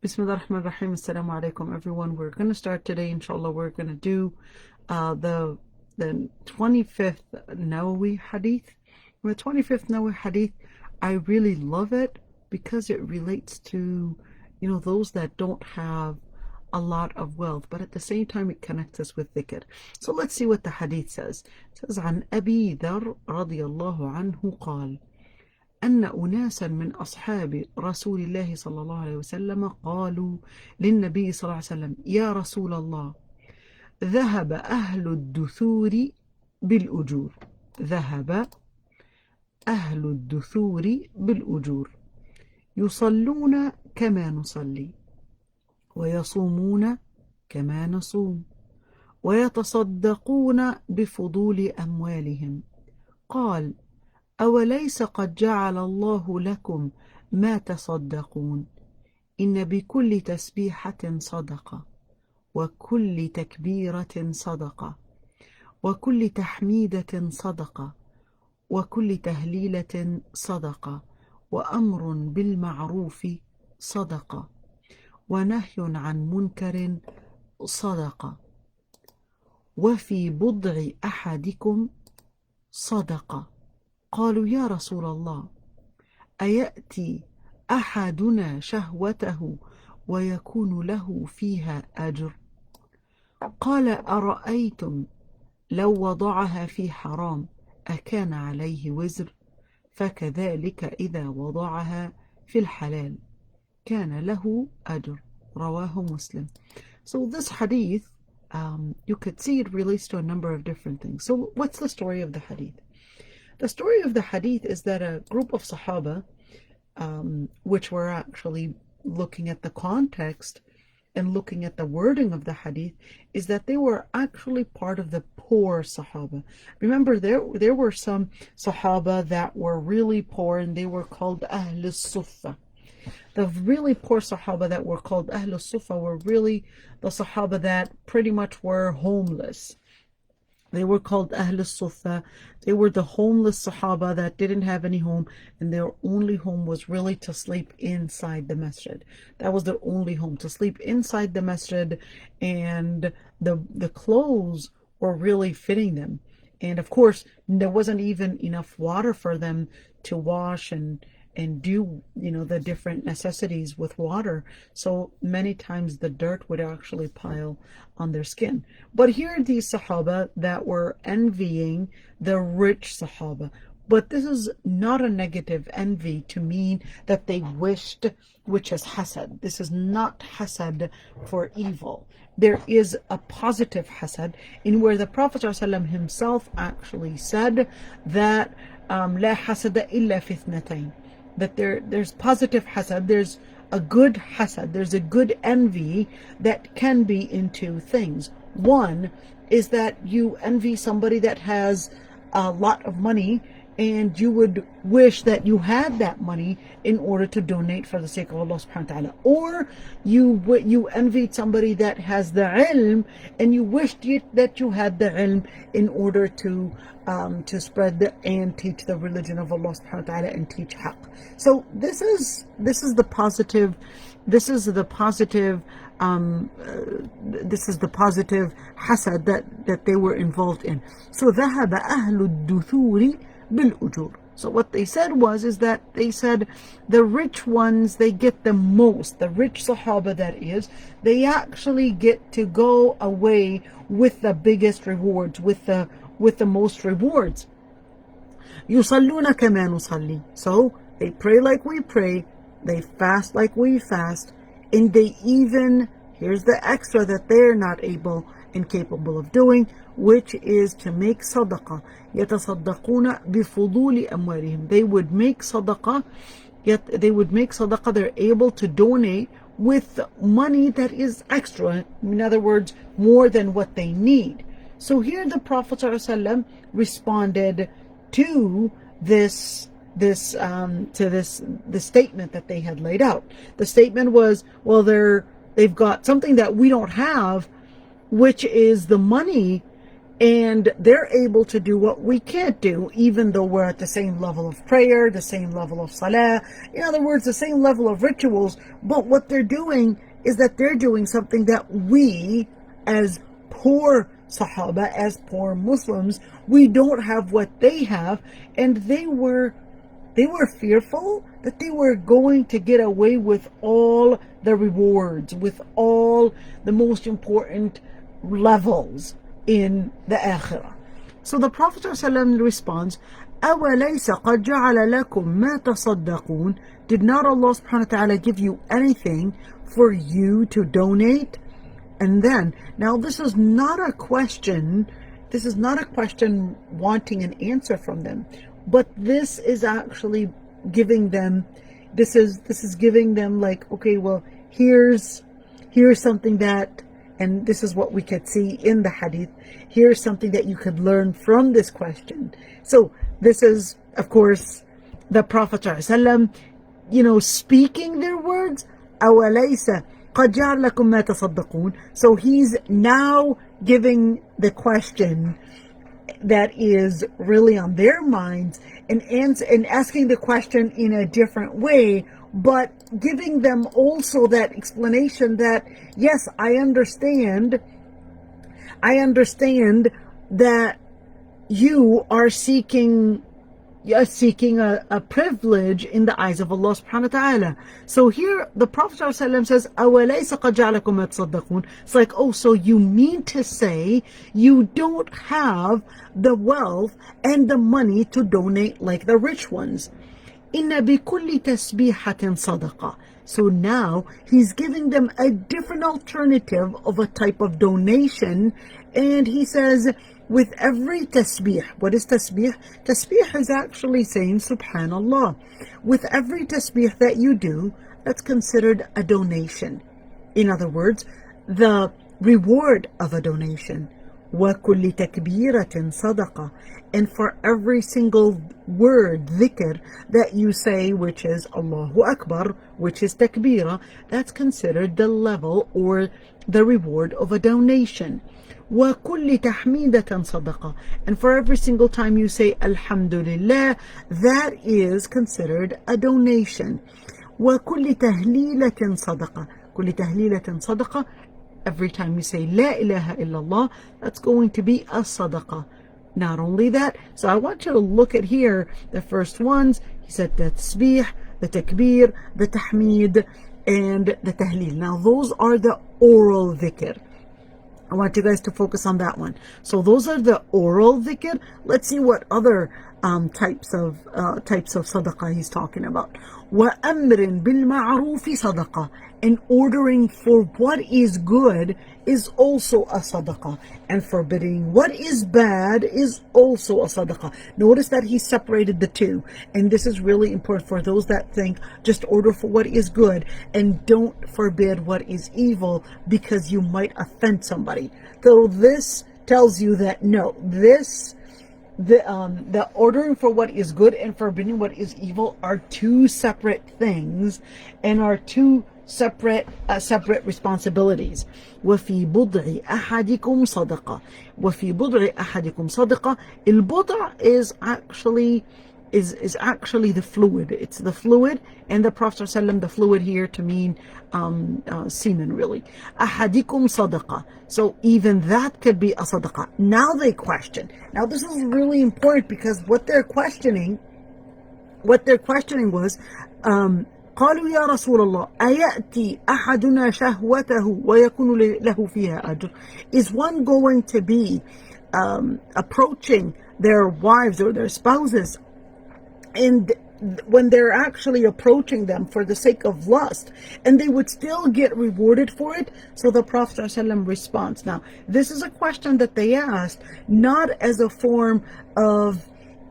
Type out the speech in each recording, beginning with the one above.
Bismillah ar-Rahman ar-Rahim. Assalamu alaikum, everyone. We're going to start today, inshallah. We're going to do the 25th Nawawi hadith. The 25th Nawawi hadith, I really love it because it relates to, those that don't have a lot of wealth, but at the same time it connects us with dhikr. So let's see what the hadith says. It says, عن أبي ذر رضي الله عنه قال أن أناسا من أصحاب رسول الله صلى الله عليه وسلم قالوا للنبي صلى الله عليه وسلم يا رسول الله ذهب أهل الدثور بالأجور ذهب أهل الدثور بالأجور يصلون كما نصلي ويصومون كما نصوم ويتصدقون بفضول أموالهم قال أوليس قد جعل الله لكم ما تصدقون إن بكل تسبيحة صدقة وكل تكبيرة صدقة وكل تحميدة صدقة وكل تهليلة صدقة وأمر بالمعروف صدقة ونهي عن منكر صدقة وفي بضع أحدكم صدقة قالوا يا رسول الله أيأتي أحدنا شهوته ويكون له فيها أجر قال أرأيتم لو وضعها في حرام أكان عليه وزر فكذلك إذا وضعها في الحلال كان له أجر رواه مسلم. So this hadith, you could see it relates to a number of different things. So what's the story of the hadith? The story of the hadith is that a group of Sahaba, which were actually looking at the context and looking at the wording of the hadith, is that they were actually part of the poor Sahaba. Remember, there were some Sahaba that were really poor, and they were called Ahl al-Suffa. The really poor Sahaba that were called Ahl al-Suffa were really the Sahaba that pretty much were homeless. They were called Ahl al-Suffa. They were the homeless Sahaba that didn't have any home, and their only home was really to sleep inside the masjid. That was their only home, to sleep inside the masjid, and the clothes were really fitting them. And of course, there wasn't even enough water for them to wash and do the different necessities with water, so many times the dirt would actually pile on their skin. But here are these Sahaba that were envying the rich Sahaba. But this is not a negative envy to mean that they wished, which is hasad. This is not hasad for evil. There is a positive hasad in where the Prophet ﷺ himself actually said that لا حسد إلا في اثنتين, that there's positive hasad, there's a good hasad, there's a good envy that can be in two things. One is that you envy somebody that has a lot of money, and you would wish that you had that money in order to donate for the sake of Allah subhanahu wa ta'ala. Or you envied somebody that has the ilm, and you wished that you had the ilm in order to spread and teach the religion of Allah subhanahu wa ta'ala and teach haqq. So this is the positive hasad that they were involved in. So ذهب أهل الدثور بالأجور. So what they said is that they said the rich ones, they get the most. The rich Sahaba, that is, they actually get to go away with the biggest rewards, with the most rewards. يصلون كما نصلي. So they pray like we pray, they fast like we fast, and they even, here's the extra that they're not able and capable of doing, which is to make sadaqah. يتصدقون بفضول أموالهم. They would make sadaqah, they're able to donate with money that is extra. In other words, more than what they need. So here the Prophet ﷺ responded to this statement that they had laid out. The statement was, well, they've got something that we don't have, which is the money And they're able to do what we can't do, even though we're at the same level of prayer, the same level of salah, in other words, the same level of rituals. But what they're doing is that they're doing something that we, as poor Sahaba, as poor Muslims, we don't have what they have. And they were fearful that they were going to get away with all the rewards, with all the most important levels in the akhirah. So the Prophet ﷺ responds, أَوَلَيْسَ قَدْ جَعَلَ لَكُمْ مَا تَصَدَّقُونَ? Did not Allah subhanahu wa ta'ala give you anything for you to donate? And then, now this is not a question wanting an answer from them, but this is actually giving them, this is giving them like, okay, well, here's something that, and this is what we could see in the hadith. Here's something that you could learn from this question. So this is, of course, the Prophet ﷺ, speaking their words. أَوَلَيْسَ قَدْ جَعَلَ لَكُمْ مَا تَصَدَّقُونَ. So he's now giving the question that is really on their minds, and asking the question in a different way, but giving them also that explanation that, yes, I understand that you are seeking a privilege in the eyes of Allah subhanahu wa ta'ala. So here the Prophet ﷺ says, أَوَلَيْسَ قَدْ جَعَلَكُمْ مَا تَصَدَّقُونَ. It's like, oh, so you mean to say you don't have the wealth and the money to donate like the rich ones. إِنَّ بِكُلِّ تَسْبِيحَةٍ صَدَقَةٍ. So now he's giving them a different alternative of a type of donation, and he says, with every tasbih. What is tasbih? Tasbih is actually saying subhanallah. With every tasbih that you do, that's considered a donation. In other words, the reward of a donation. وَكُلِّ تَكْبِيرَةٍ صَدَقَةٍ. And for every single word, dhikr, that you say, which is Allahu Akbar, which is takbira, that's considered the level or the reward of a donation. وَكُلِّ تَحْمِيدَةً صَدَقَةً. And for every single time you say Alhamdulillah, that is considered a donation. وَكُلِّ تَهْلِيلَةٍ صَدَقَةً. كُلِّ تَهْلِيلَةٍ صَدَقَةً. Every time you say La ilaha illallah, that's going to be a sadaqah. Not only that, so I want you to look at here, the first ones. He said the tasbih, the takbir, the tahmid, and the tahleel. Now those are the oral dhikr. I want you guys to focus on that one. So those are the oral dhikr. Let's see what other types of sadaqah he's talking about. وَأَمْرٍ بِالْمَعْرُوفِ صَدَقَةً. And ordering for what is good is also a sadaqah. And forbidding what is bad is also a sadaqah. Notice that he separated the two. And this is really important for those that think just order for what is good and don't forbid what is evil because you might offend somebody. So this tells you that no, the ordering for what is good and forbidding what is evil are two separate things and are two separate responsibilities. وفي بضع أحدكم صدقة. وفي بضع أحدكم صدقة. البضع is actually the fluid. It's the fluid, and the Prophet ﷺ, the fluid here to mean semen, really. أحدكم صدقة. So even that could be a sadaqah. Now they question. Now this is really important because what they're questioning was, قالوا يا رسول الله أيأتي أحدنا شهوته ويكون له فيها أجر. Is one going to be approaching their wives or their spouses, and when they're actually approaching them for the sake of lust, and they would still get rewarded for it? So the Prophet ﷺ responds. Now, this is a question that they asked, not as a form of,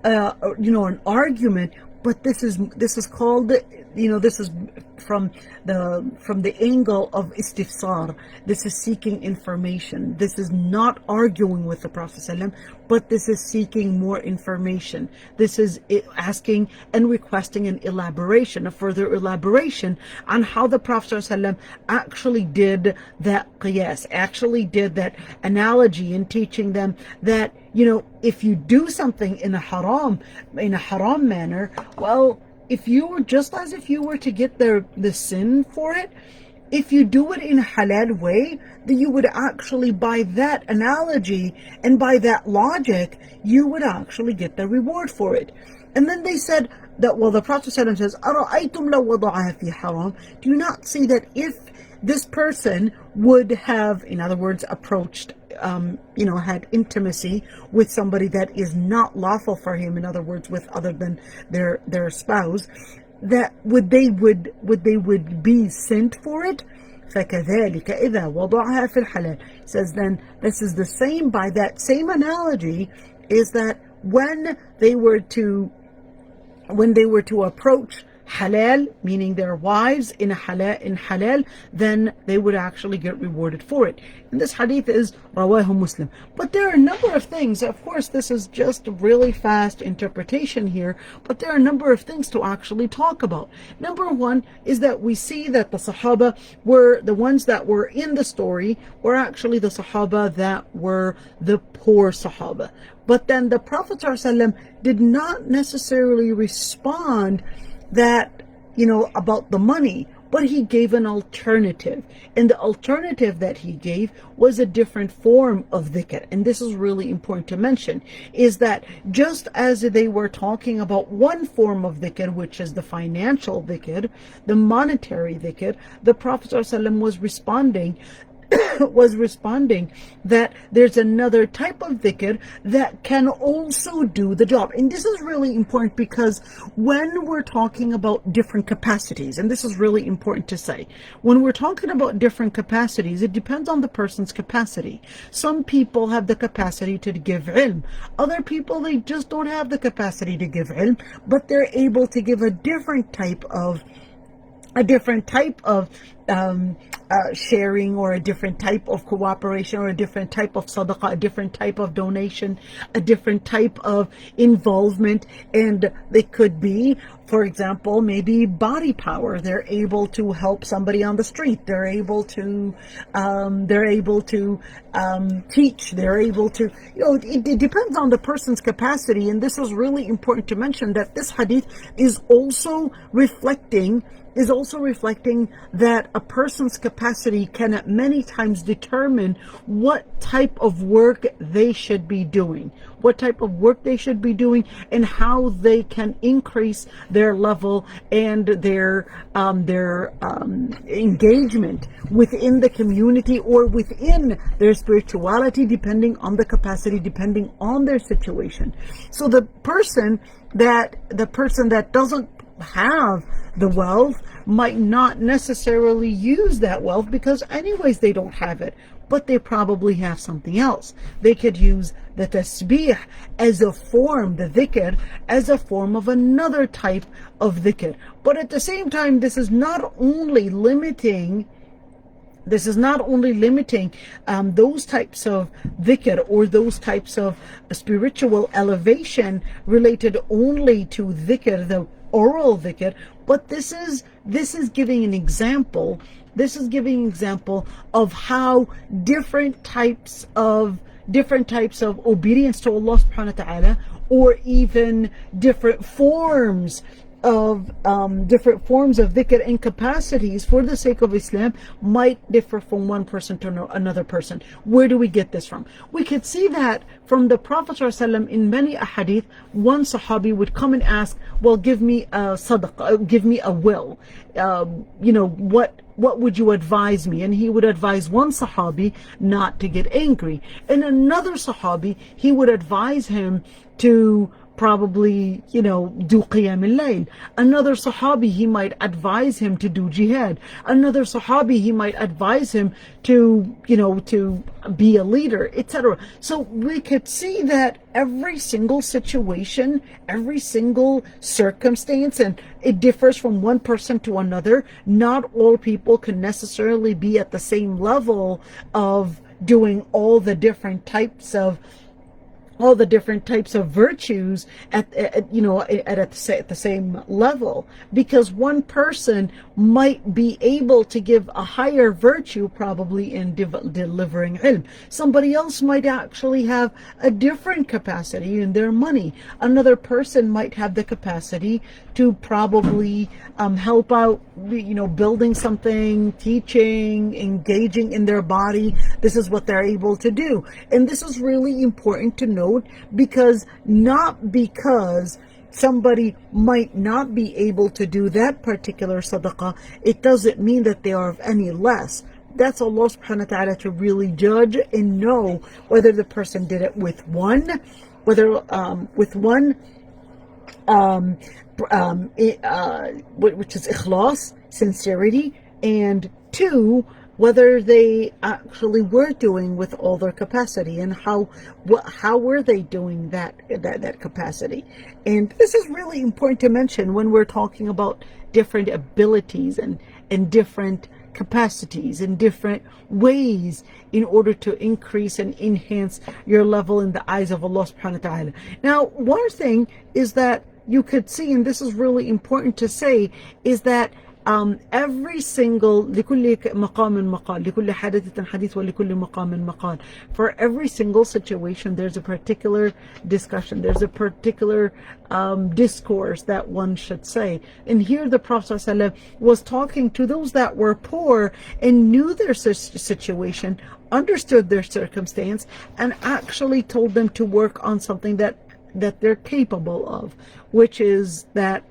an argument, but this is called this is from the angle of istifsar. This is seeking information. This is not arguing with the Prophet ﷺ, but this is seeking more information. This is asking and requesting an elaboration, a further elaboration on how the Prophet ﷺ actually did that qiyas, actually did that analogy, in teaching them that, if you do something in a haram manner, well, if you were to get the sin for it, if you do it in a halal way, then you would actually, by that analogy and by that logic, you would actually get the reward for it. And then they said that, well, the Prophet ﷺ says, أَرَأَيْتُمْ لَوْ وَضَعَهَا فِي حَرَامٍ. Do you not see that if this person would have, in other words, approached, had intimacy with somebody that is not lawful for him, in other words, with other than their spouse, that would they be sent for it? فَكَذَلِكَ إِذَا وَضَعَهَا فِي الْحَلَالِ. Says then, this is the same, by that same analogy, is that when they were to approach halal, meaning their wives in halal, then they would actually get rewarded for it. And this hadith is rawahu Muslim. But there are a number of things, of course this is just a really fast interpretation here, but there are a number of things to actually talk about. Number one is that we see that the Sahaba were the ones that were in the story, were actually the Sahaba that were the poor Sahaba. But then the Prophet ﷺ did not necessarily respond that, about the money, but he gave an alternative. And the alternative that he gave was a different form of dhikr. And this is really important to mention, is that just as they were talking about one form of dhikr, which is the financial dhikr, the monetary dhikr, the Prophet ﷺ was responding that there's another type of dhikr that can also do the job. And this is really important, because when we're talking about different capacities, and this is really important to say, when we're talking about different capacities, it depends on the person's capacity. Some people have the capacity to give ilm. Other people, they just don't have the capacity to give ilm, but they're able to give a different type of sharing, or a different type of cooperation, or a different type of sadaqah, a different type of donation, a different type of involvement. And they could be, for example, maybe body power. They're able to help somebody on the street. They're able to teach. They're able to, it depends on the person's capacity. And this is really important to mention, that this hadith is also reflecting that a person's capacity can at many times determine what type of work they should be doing, and how they can increase their level and their engagement within the community or within their spirituality, depending on the capacity, depending on their situation. So the person that doesn't have the wealth might not necessarily use that wealth, because anyways they don't have it, but they probably have something else. They could use the tasbih as a form, the dhikr as a form of another type of dhikr. But at the same time, this is not only limiting those types of dhikr, or those types of spiritual elevation related only to dhikr, the oral dhikr, but this is giving an example. This is giving an example of how different types of obedience to Allah subhanahu wa ta'ala, or even different forms of dhikr and capacities for the sake of Islam might differ from one person to another person. Where do we get this from? We could see that from the Prophet ﷺ in many ahadith. One Sahabi would come and ask, well, give me a sadaqah, give me a will. What would you advise me? And he would advise one Sahabi not to get angry. And another Sahabi, he would advise him to probably, do qiyam al-layl. Another sahabi, he might advise him to do jihad. Another sahabi, he might advise him to, to be a leader, etc. So we could see that every single situation, every single circumstance, and it differs from one person to another. Not all people can necessarily be at the same level of doing all the different types of virtues at the same level, because one person might be able to give a higher virtue probably in delivering ilm. Somebody else might actually have a different capacity in their money. Another person might have the capacity to probably help out, building something, teaching, engaging in their body. This is what they're able to do. And this is really important to note, because somebody might not be able to do that particular sadaqah, it doesn't mean that they are of any less. That's Allah subhanahu wa ta'ala to really judge and know whether the person did it with one, which is ikhlas, sincerity, and two, whether they actually were doing with all their capacity, and how were they doing that capacity. And this is really important to mention when we're talking about different abilities and different capacities and different ways in order to increase and enhance your level in the eyes of Allah subhanahu wa ta'ala. Now, one thing is that you could see, and this is really important to say, is that every single لكل مقام مقال لكل حادثة حديث ولكل مقام مقال. For every single situation, there's a particular discussion, there's a particular discourse that one should say. And here the Prophet ﷺ was talking to those that were poor and knew their situation, understood their circumstance, and actually told them to work on something that they're capable of, which is that,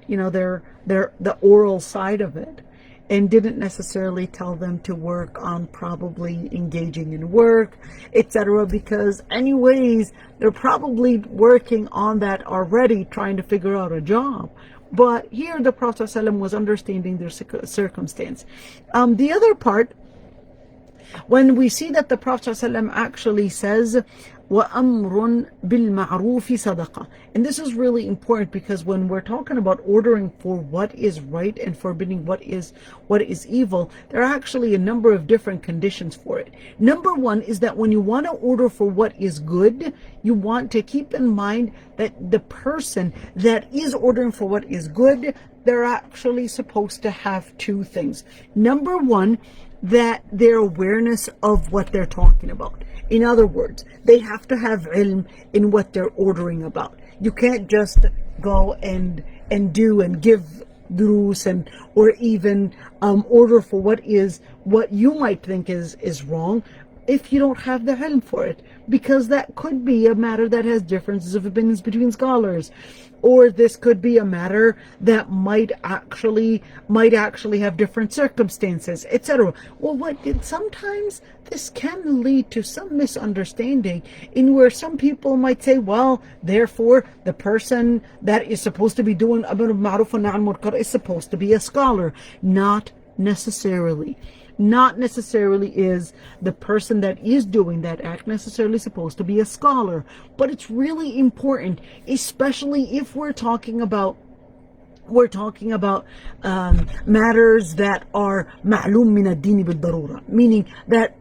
they're the oral side of it, and didn't necessarily tell them to work on probably engaging in work, etc., because anyways, they're probably working on that already, trying to figure out a job. But here the Prophet ﷺ was understanding their circumstance. The other part, when we see that the Prophet ﷺ actually says, وَأَمْرٌ بِالْمَعْرُوفِ صَدَقَةٌ. And this is really important, because when we're talking about ordering for what is right and forbidding what is evil, there are actually a number of different conditions for it. Number one is that when you want to order for what is good, you want to keep in mind that the person that is ordering for what is good, they're actually supposed to have two things. Number one, that their awareness of what they're talking about. In other words, they have to have ilm in what they're ordering about. You can't just go and do and give durus or even order for what you might think is wrong, if you don't have the ilm for it, because that could be a matter that has differences of opinions between scholars, or this could be a matter that might actually have different circumstances, etc. Well, sometimes this can lead to some misunderstanding, in where some people might say, well, therefore the person that is supposed to be doing amr bil ma'ruf wa nahy anil munkar is supposed to be a scholar. Not necessarily. Not necessarily is the person that is doing that act necessarily supposed to be a scholar. But it's really important, especially if we're talking about matters that are ma'lum min ad-din bil-darura, meaning that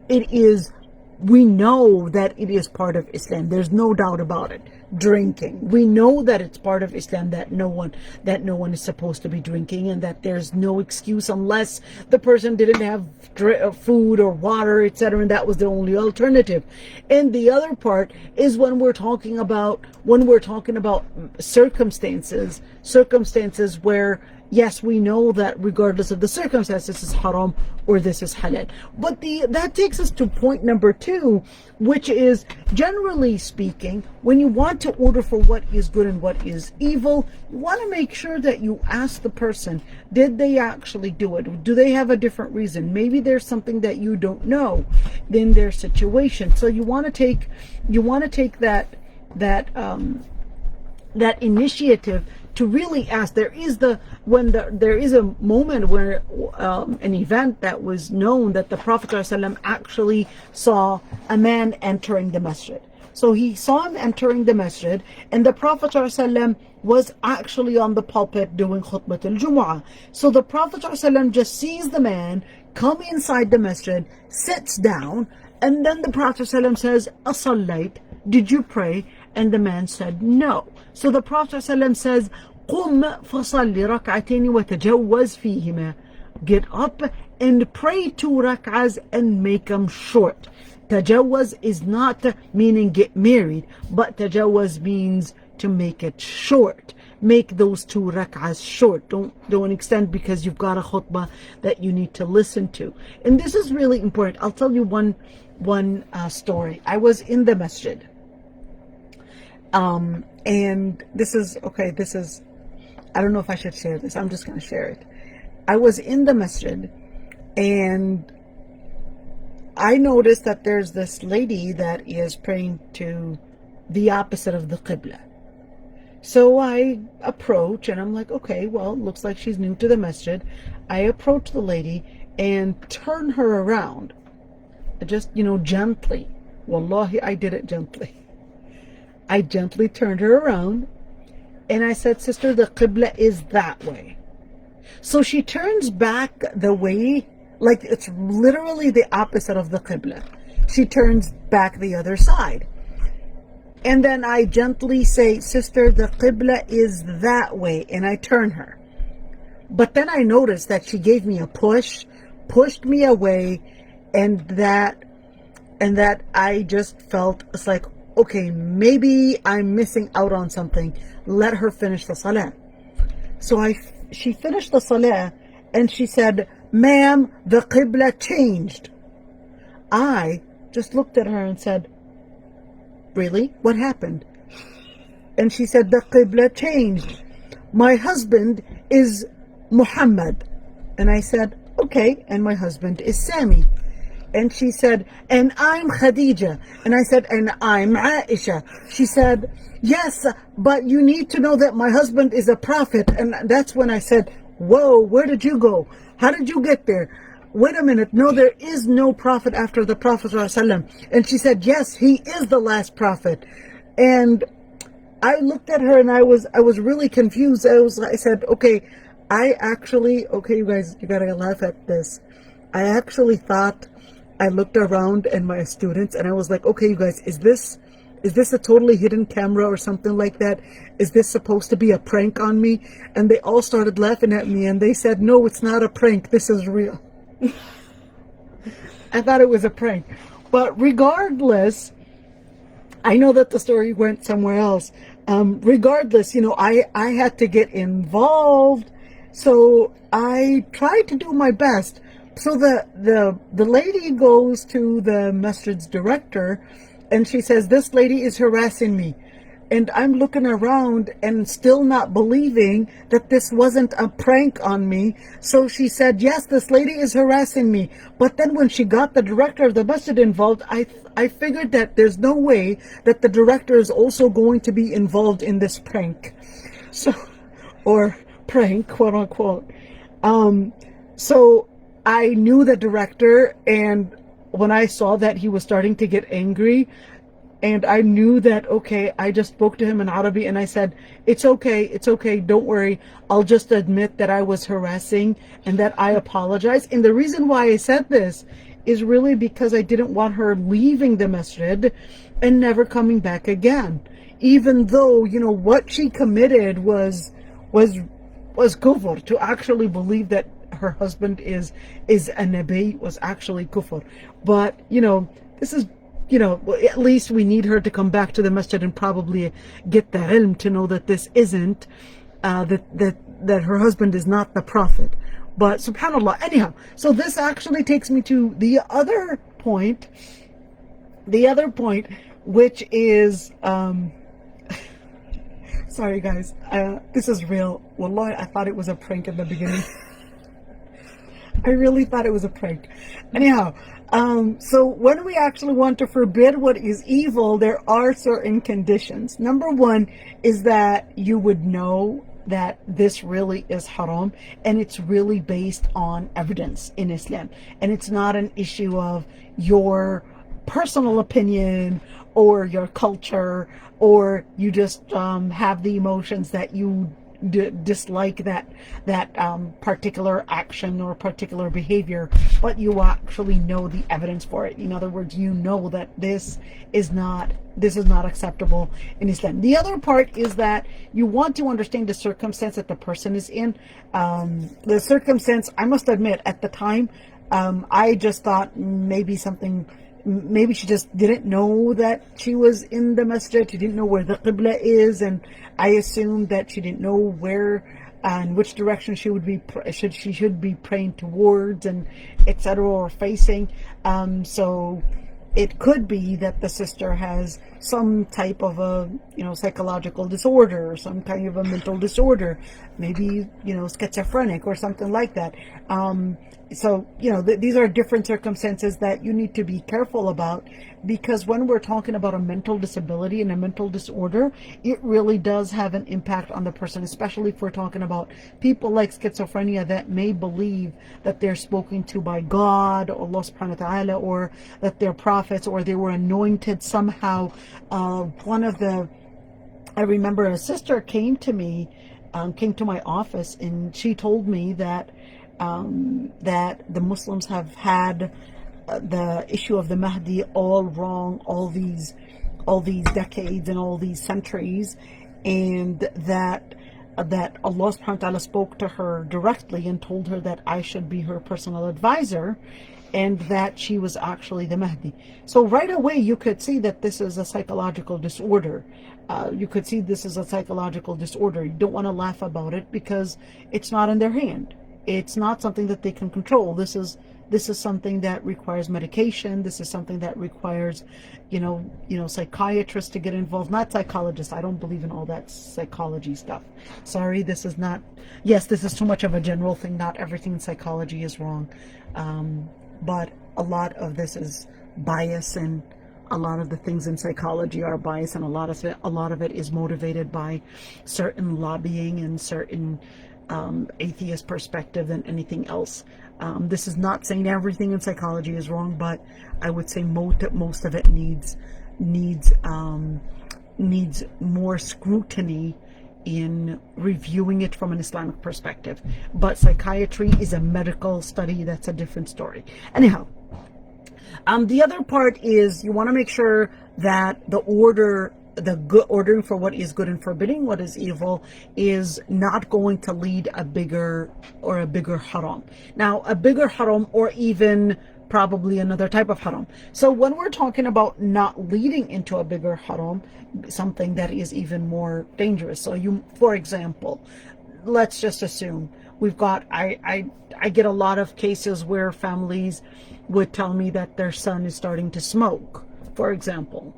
we know that it is part of Islam. There's no doubt about it. Drinking, we know that it's part of Islam, that no one is supposed to be drinking, and that there's no excuse unless the person didn't have food or water, etc., and that was the only alternative. And the other part is when we're talking about circumstances where, yes, we know that regardless of the circumstances, this is haram or this is halal. But that takes us to point number two, which is, generally speaking, when you want to order for what is good and what is evil, you want to make sure that you ask the person, did they actually do it? Do they have a different reason? Maybe there's something that you don't know in their situation. So you want to take that that initiative to really ask. There is there is a moment where an event that was known that the Prophet ﷺ actually saw a man entering the masjid. So he saw him entering the masjid, and the Prophet ﷺ was actually on the pulpit doing khutbah al-Jumu'ah. So the Prophet ﷺ just sees the man come inside the masjid, sits down, and then the Prophet ﷺ says, "As-sallayt? Did you pray?" And the man said, "No." So the Prophet ﷺ says, "Qum fasalli rak'atayn wa tajawwaz fihima." Get up and pray 2 rak'ahs and make them short. Tajawwaz is not meaning get married, but tajawwaz means to make it short. Make those 2 rak'ahs short. Don't extend because you've got a khutbah that you need to listen to. And this is really important. I'll tell you one story. I was in the masjid. And this is, I don't know if I should share this. I'm just going to share it. I was in the masjid, and I noticed that there's this lady that is praying to the opposite of the Qibla. So I approach, and I'm like, okay, well, looks like she's new to the masjid. I approach the lady and turn her around. Just, gently. Wallahi, I did it gently. I gently turned her around, and I said, "Sister, the Qibla is that way." So she turns back the way, like it's literally the opposite of the Qibla. She turns back the other side. And then I gently say, "Sister, the Qibla is that way," and I turn her. But then I noticed that she gave me a push, pushed me away, and that I just felt, it's like, okay, maybe I'm missing out on something. Let her finish the salah. So she finished the salah, and she said, "Ma'am, the Qibla changed." I just looked at her and said, "Really? What happened?" And she said, "The Qibla changed. My husband is Muhammad." And I said, "Okay, and my husband is Sami." And she said, "And I'm Khadija." And I said, "And I'm Aysha." She said, "Yes, but you need to know that my husband is a prophet." And that's when I said, "Whoa, where did you go? How did you get there? Wait a minute. No, there is no prophet after the Prophet ﷺ." And she said, "Yes, he is the last prophet." And I looked at her, and I was really confused. I said, okay, you guys, you gotta laugh at this. I actually thought, I looked around and my students, and I was like, okay, you guys, is this a totally hidden camera or something like that? Is this supposed to be a prank on me? And they all started laughing at me, and they said, "No, it's not a prank. This is real." I thought it was a prank. But regardless, I know that the story went somewhere else. Regardless, I had to get involved. So I tried to do my best. So the lady goes to the masjid's director, and she says, "This lady is harassing me." And I'm looking around and still not believing that this wasn't a prank on me. So she said, "Yes, this lady is harassing me." But then when she got the director of the masjid involved, I figured that there's no way that the director is also going to be involved in this prank. So, or prank, quote unquote. So I knew the director, and when I saw that he was starting to get angry, and I knew that, okay, I just spoke to him in Arabic, and I said, it's okay, don't worry. I'll just admit that I was harassing and that I apologize. And the reason why I said this is really because I didn't want her leaving the masjid and never coming back again. Even though, what she committed was kufr. To actually believe that her husband is a nabi was actually kufr. But this is, at least we need her to come back to the masjid and probably get the ilm to know that this isn't that her husband is not the prophet. But subhanallah, anyhow, so this actually takes me to the other point, which is sorry guys, this is real. Wallahi, I thought it was a prank in the beginning. I really thought it was a prank. Anyhow, so when we actually want to forbid what is evil, there are certain conditions. Number one is that you would know that this really is haram, and it's really based on evidence in Islam, and it's not an issue of your personal opinion or your culture, or you just have the emotions that you dislike that particular action or particular behavior, but you actually know the evidence for it. In other words, you know that this is not acceptable in Islam. The other part is that you want to understand the circumstance that the person is in. The circumstance, I must admit, at the time, I just thought maybe she just didn't know that she was in the masjid. She didn't know where the qibla is, and I assumed that she didn't know where and which direction she should be praying towards, and etc., or facing. So it could be that the sister has some type of a psychological disorder, or some kind of a mental disorder, maybe schizophrenic or something like that. So these are different circumstances that you need to be careful about, because when we're talking about a mental disability and a mental disorder, it really does have an impact on the person, especially if we're talking about people like schizophrenia that may believe that they're spoken to by God or Allah subhanahu wa ta'ala, or that they're prophets, or they were anointed somehow. I remember a sister came to my office, and she told me that the Muslims have had the issue of the Mahdi all wrong all these decades and all these centuries, and that Allah subhanahu wa ta'ala spoke to her directly and told her that I should be her personal advisor, and that she was actually the Mahdi. So right away you could see that this is a psychological disorder. You don't want to laugh about it, because it's not in their hand. It's not something that they can control. This is something that requires medication. This is something that requires, psychiatrists to get involved, not psychologists. I don't believe in all that psychology stuff. Sorry, this is too much of a general thing. Not everything in psychology is wrong. But a lot of this is bias, and a lot of the things in psychology are biased, and a lot of it is motivated by certain lobbying and certain atheist perspective than anything else. This is not saying everything in psychology is wrong, but I would say most of it needs more scrutiny in reviewing it from an Islamic perspective. But psychiatry is a medical study. That's a different story. Anyhow, the other part is you want to make sure that the good ordering for what is good and forbidding what is evil is not going to lead a bigger haram. Now, a bigger haram, or even probably another type of haram. So when we're talking about not leading into a bigger haram, something that is even more dangerous. So for example, let's just assume we've got, I get a lot of cases where families would tell me that their son is starting to smoke, for example,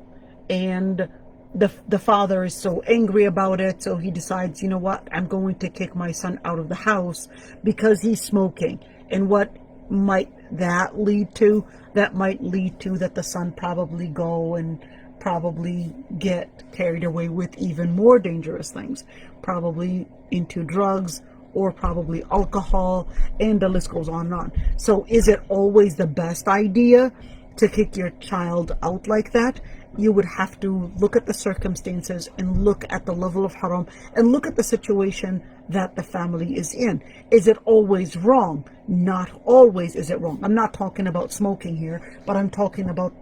and the father is so angry about it, so he decides, you know what, I'm going to kick my son out of the house because he's smoking. And what might that lead to? That might lead to that the son probably go and probably get carried away with even more dangerous things, probably into drugs, or probably alcohol, and the list goes on and on. So is it always the best idea to kick your child out like that? You would have to look at the circumstances and look at the level of haram and look at the situation that the family is in. Is it always wrong? Not always is it wrong. I'm not talking about smoking here, but I'm talking about,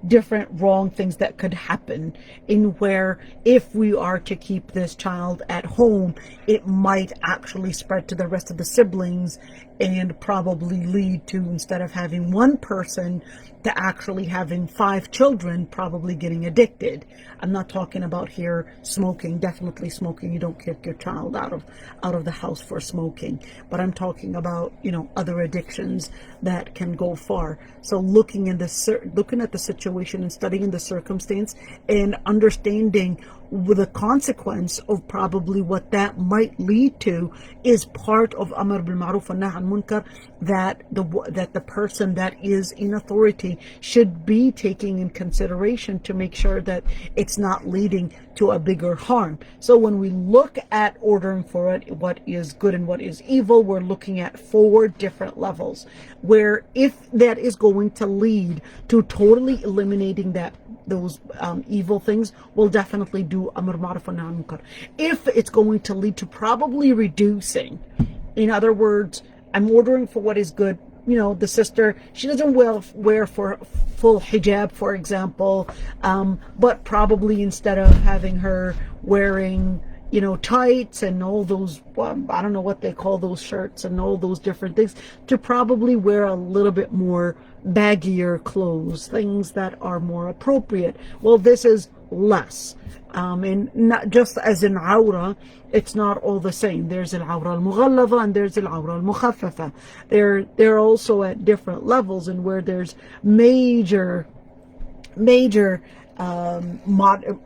different wrong things that could happen, in where if we are to keep this child at home, it might actually spread to the rest of the siblings, and probably lead to, instead of having one person, to actually having 5 children probably getting addicted. I'm not talking about here smoking. Definitely smoking. You don't kick your child out of the house for smoking. But I'm talking about, other addictions that can go far. So looking at the situation and studying the circumstance and understanding the consequence of probably what that might lead to is part of Amr bil Ma'ruf and Nahy anil Munkar that the person that is in authority should be taking in consideration to make sure that it's not leading to a bigger harm. So when we look at ordering for it, what is good and what is evil, we're looking at 4 different levels, where if that is going to lead to totally eliminating those evil things, we'll definitely do Amr Ma'ruf wa Nahy anil Munkar. If it's going to lead to probably reducing, in other words, I'm ordering for what is good. You know, the sister, she doesn't wear for full hijab, for example, but probably instead of having her wearing, you know, tights and all those, I don't know what they call those shirts and all those different things, to probably wear a little bit more baggier clothes, things that are more appropriate. Well, this is less. And not just as in awra, it's not all the same. There's an awra al-mughalladha and there's an awra al-mukhaffafa. They're also at different levels, and where there's major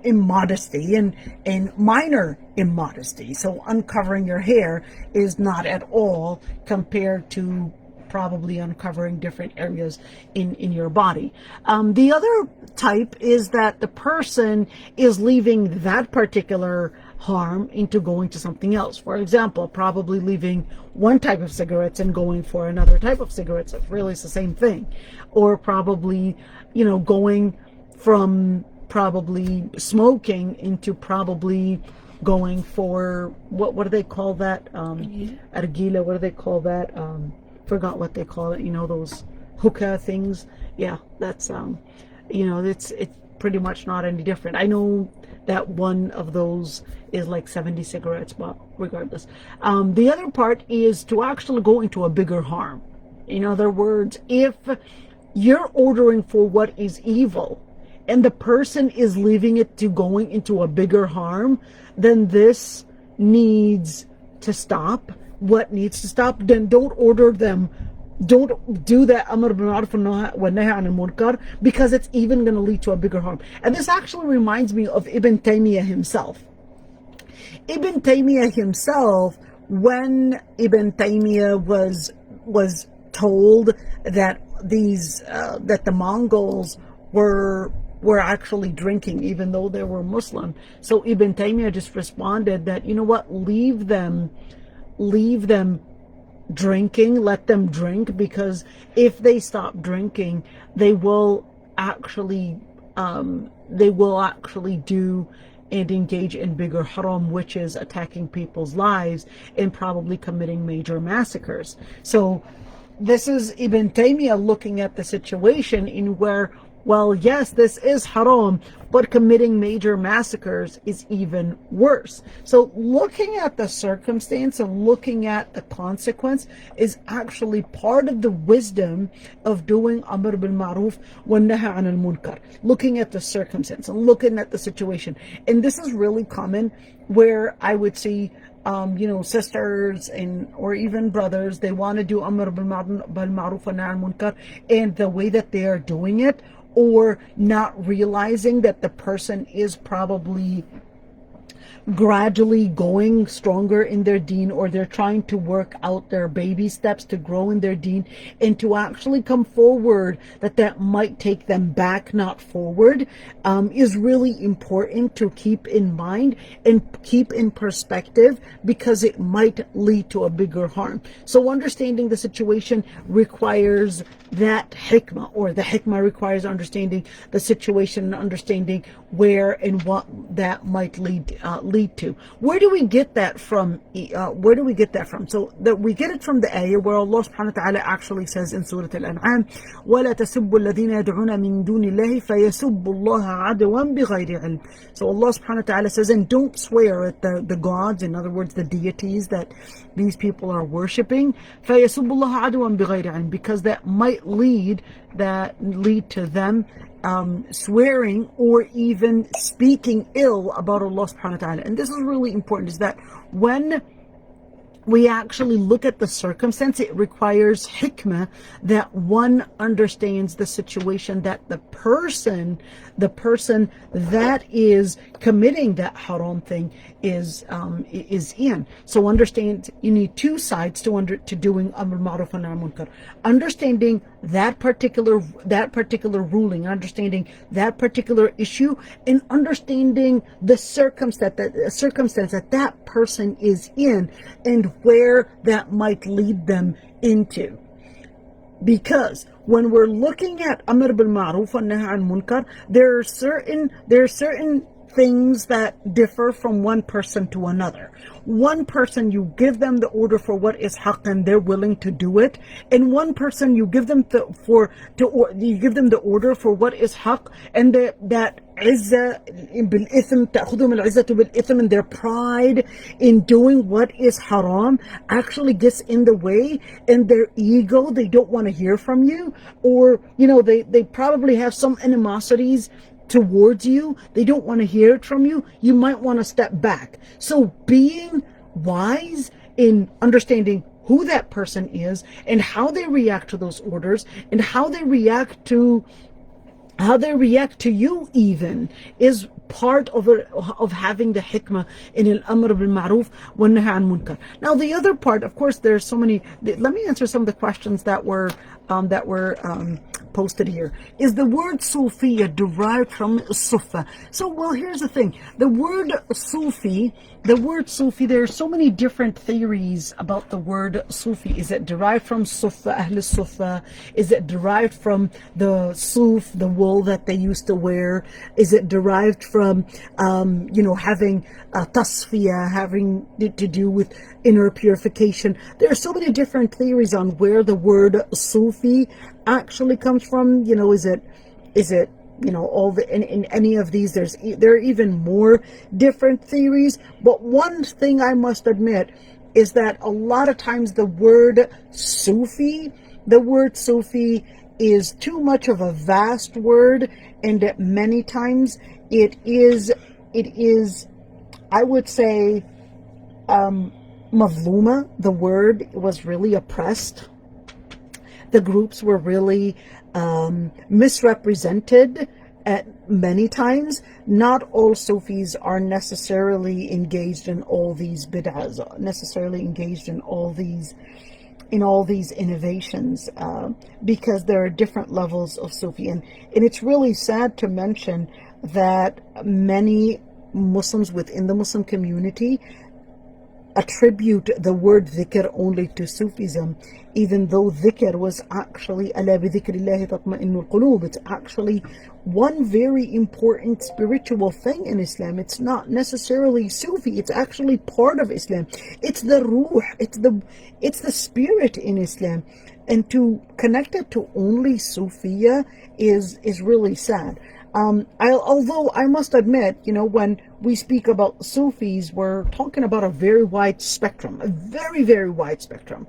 immodesty and minor immodesty. So uncovering your hair is not at all compared to probably uncovering different areas in your body. The other type is that the person is leaving that particular harm into going to something else. For example, probably leaving one type of cigarettes and going for another type of cigarettes. Really, it's the same thing. Or probably, you know, going from probably smoking into probably going for what do they call that? Argila, what do they call that? Forgot what they call it. You know, those hookah things. Yeah, that's you know, it's pretty much not any different. I know that one of those is like 70 cigarettes, but regardless. The other part is to actually go into a bigger harm. In other words, if you're ordering for what is evil and the person is leaving it to going into a bigger harm, then this needs to stop. What needs to stop? Then don't order them. Don't do that Amr bil Ma'ruf wa Nahy anil Munkar, because it's even going to lead to a bigger harm. And this actually reminds me of Ibn Taymiyyah himself. Ibn Taymiyyah himself, when Ibn Taymiyyah was told that that the Mongols were actually drinking even though they were Muslim, so Ibn Taymiyyah just responded that, you know what, leave them drinking, let them drink, because if they stop drinking, they will actually do and engage in bigger haram, which is attacking people's lives and probably committing major massacres. So this is Ibn Taymiyyah looking at the situation in where, well, yes, this is haram, but committing major massacres is even worse. So looking at the circumstance and looking at the consequence is actually part of the wisdom of doing Amr bil Ma'ruf wa Nahy anil Munkar. Looking at the circumstance and looking at the situation. And this is really common, where I would see you know, sisters or even brothers, they want to do Amr bil Ma'ruf wa Nahy anil Munkar, and the way that they are doing it, or not realizing that the person is probably gradually going stronger in their deen, or they're trying to work out their baby steps to grow in their deen, and to actually come forward that might take them back, not forward, is really important to keep in mind and keep in perspective, because it might lead to a bigger harm. So understanding the situation requires that hikmah, or the hikmah requires understanding the situation and understanding where and what that might lead to. Where do we get that from? So that we get it from the ayah where Allah subhanahu wa ta'ala actually says in Surah Al-An'am, وَلَا تَسُبُّوا الَّذِينَ يَدْعُونَ مِن دُونِ اللَّهِ فَيَسُبُّوا اللَّهَ عَدْوًا بِغَيْرِ عِلْمٍ. So Allah subhanahu wa ta'ala says, and don't swear at the gods, in other words, the deities that these people are worshipping, فَيَسُبُّوا اللَّهَ عَدْوًا بِغَيْرِ عِلْمٍ, because that might lead to them swearing or even speaking ill about Allah subhanahu wa ta'ala. And this is really important, is that when we actually look at the circumstance. It requires hikmah, that one understands the situation that the person that is committing that haram thing is in. So understand, you need two sides to doing amr ma'ruf wa nahy munkar. Understanding that particular ruling, understanding that particular issue, and understanding the circumstance that person is in, and where that might lead them into. Because when we're looking at amr bil ma'ruf wa nahy an munkar, there are certain things that differ from one person to another. One person, you give them the order for what is haqq and they're willing to do it, and one person you give them the order for what is haqq, and that izzah bil ithm, ta'khudhum al izzatu bil ithm, and their pride in doing what is haram actually gets in the way, and their ego, they don't want to hear from you, or they probably have some animosities towards you. They don't want to hear it from you. You might want to step back. So being wise in understanding who that person is and how they react to those orders, and how they react to you even, is part of having the hikmah in al-amr bil ma'ruf wa nahy an munkar. Now the other part, of course, there's so many. Let me answer some of the questions that were posted here. Is the word Sufiya derived from Sufa? So, well, here's the thing. The word Sufi, there are so many different theories about the word Sufi. Is it derived from Sufa, Ahl Sufa? Is it derived from the Suf, the wool that they used to wear? Is it derived from, having tasfiyah, having to do with inner purification? There are so many different theories on where the word Sufi actually comes from. Is it all in any of these? There are even more different theories, but one thing I must admit is that a lot of times the word Sufi is too much of a vast word, and that many times it is I would say mazluma. The word was really oppressed. The groups were really misrepresented at many times. Not all Sufis are necessarily engaged in all these bid'ahs, necessarily engaged in all these innovations, because there are different levels of Sufi, and it's really sad to mention that many Muslims within the Muslim community attribute the word dhikr only to Sufism, even though dhikr was actually ala bi dhikrillahi tatma'innul qulub. It's actually one very important spiritual thing in Islam. It's not necessarily Sufi, it's actually part of Islam. It's the ruh, it's the spirit in Islam. And to connect it to only Sufiya is really sad. Although I must admit, when we speak about Sufis, we're talking about a very wide spectrum, a very, very wide spectrum.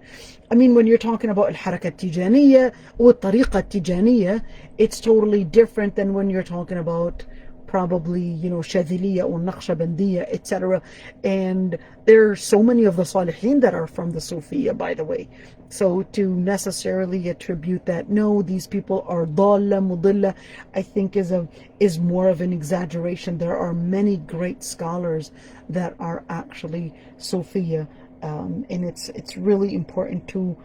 I mean, when you're talking about al-haraka tijaniyya or tariqa tijaniyya, it's totally different than when you're talking about probably, Shadhiliya or Naqshbandiyya, etc. And there are so many of the Salihin that are from the Sufiya, by the way. So to necessarily attribute that, no, these people are dalla, mudilla, I think is more of an exaggeration. There are many great scholars that are actually Sufiya, and it's really important to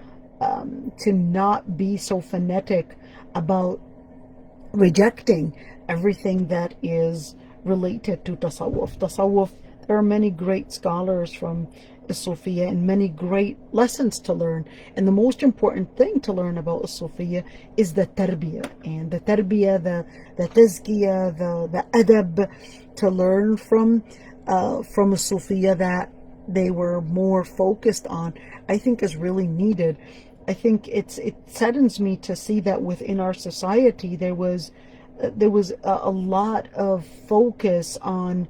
not be so fanatic about rejecting everything that is related to tasawwuf. There are many great scholars from Sufiya and many great lessons to learn. And the most important thing to learn about Sufiya is the tarbiyah. And the tarbiyah, the tazkiyah, the adab, to learn from Sufiya that they were more focused on, I think is really needed. I think it saddens me to see that within our society there was a lot of focus on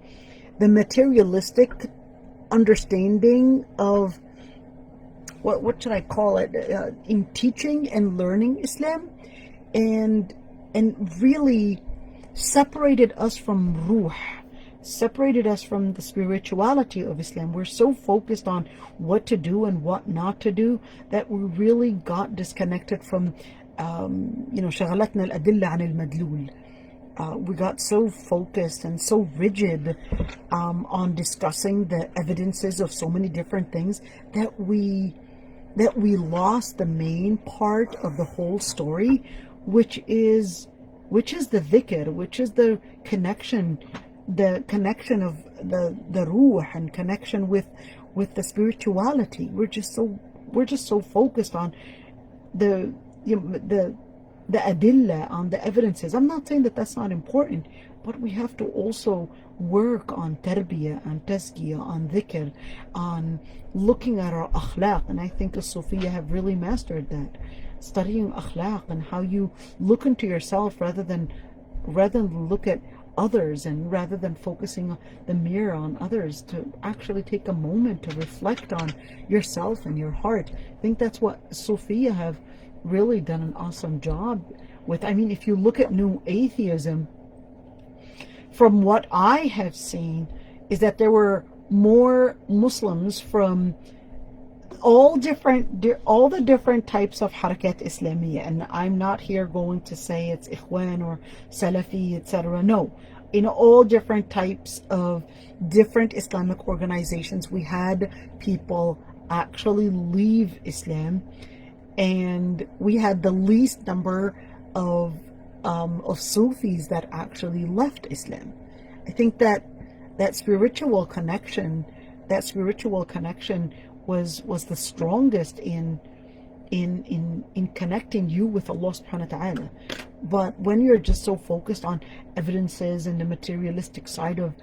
the materialistic understanding of what should I call it, in teaching and learning Islam, and really separated us from ruh, separated us from the spirituality of Islam. We're so focused on what to do and what not to do that we really got disconnected from شغلتنا الأدلة عن المدلول. We got so focused and so rigid on discussing the evidences of so many different things that we lost the main part of the whole story, which is the dhikr, which is the connection of the ruh and connection with the spirituality. We're just so focused on the adilla, on the evidences. I'm not saying that that's not important, but we have to also work on tarbiyah, on tazkiyah, on dhikr, on looking at our akhlaq. And I think the Sufiya have really mastered that, studying akhlaq and how you look into yourself rather than look at others, and rather than focusing the mirror on others, to actually take a moment to reflect on yourself and your heart. I think that's what Sufiya have really done an awesome job with. I mean, if you look at new atheism, from what I have seen, is that there were more Muslims from all the different types of Harakat Islamiyya. And I'm not here going to say it's Ikhwan or Salafi, etc. No, in all different types of different Islamic organizations, we had people actually leave Islam, and we had the least number of Sufis that actually left Islam. I think that spiritual connection was the strongest in connecting you with Allah subhanahu wa ta'ala. But when you're just so focused on evidences and the materialistic side of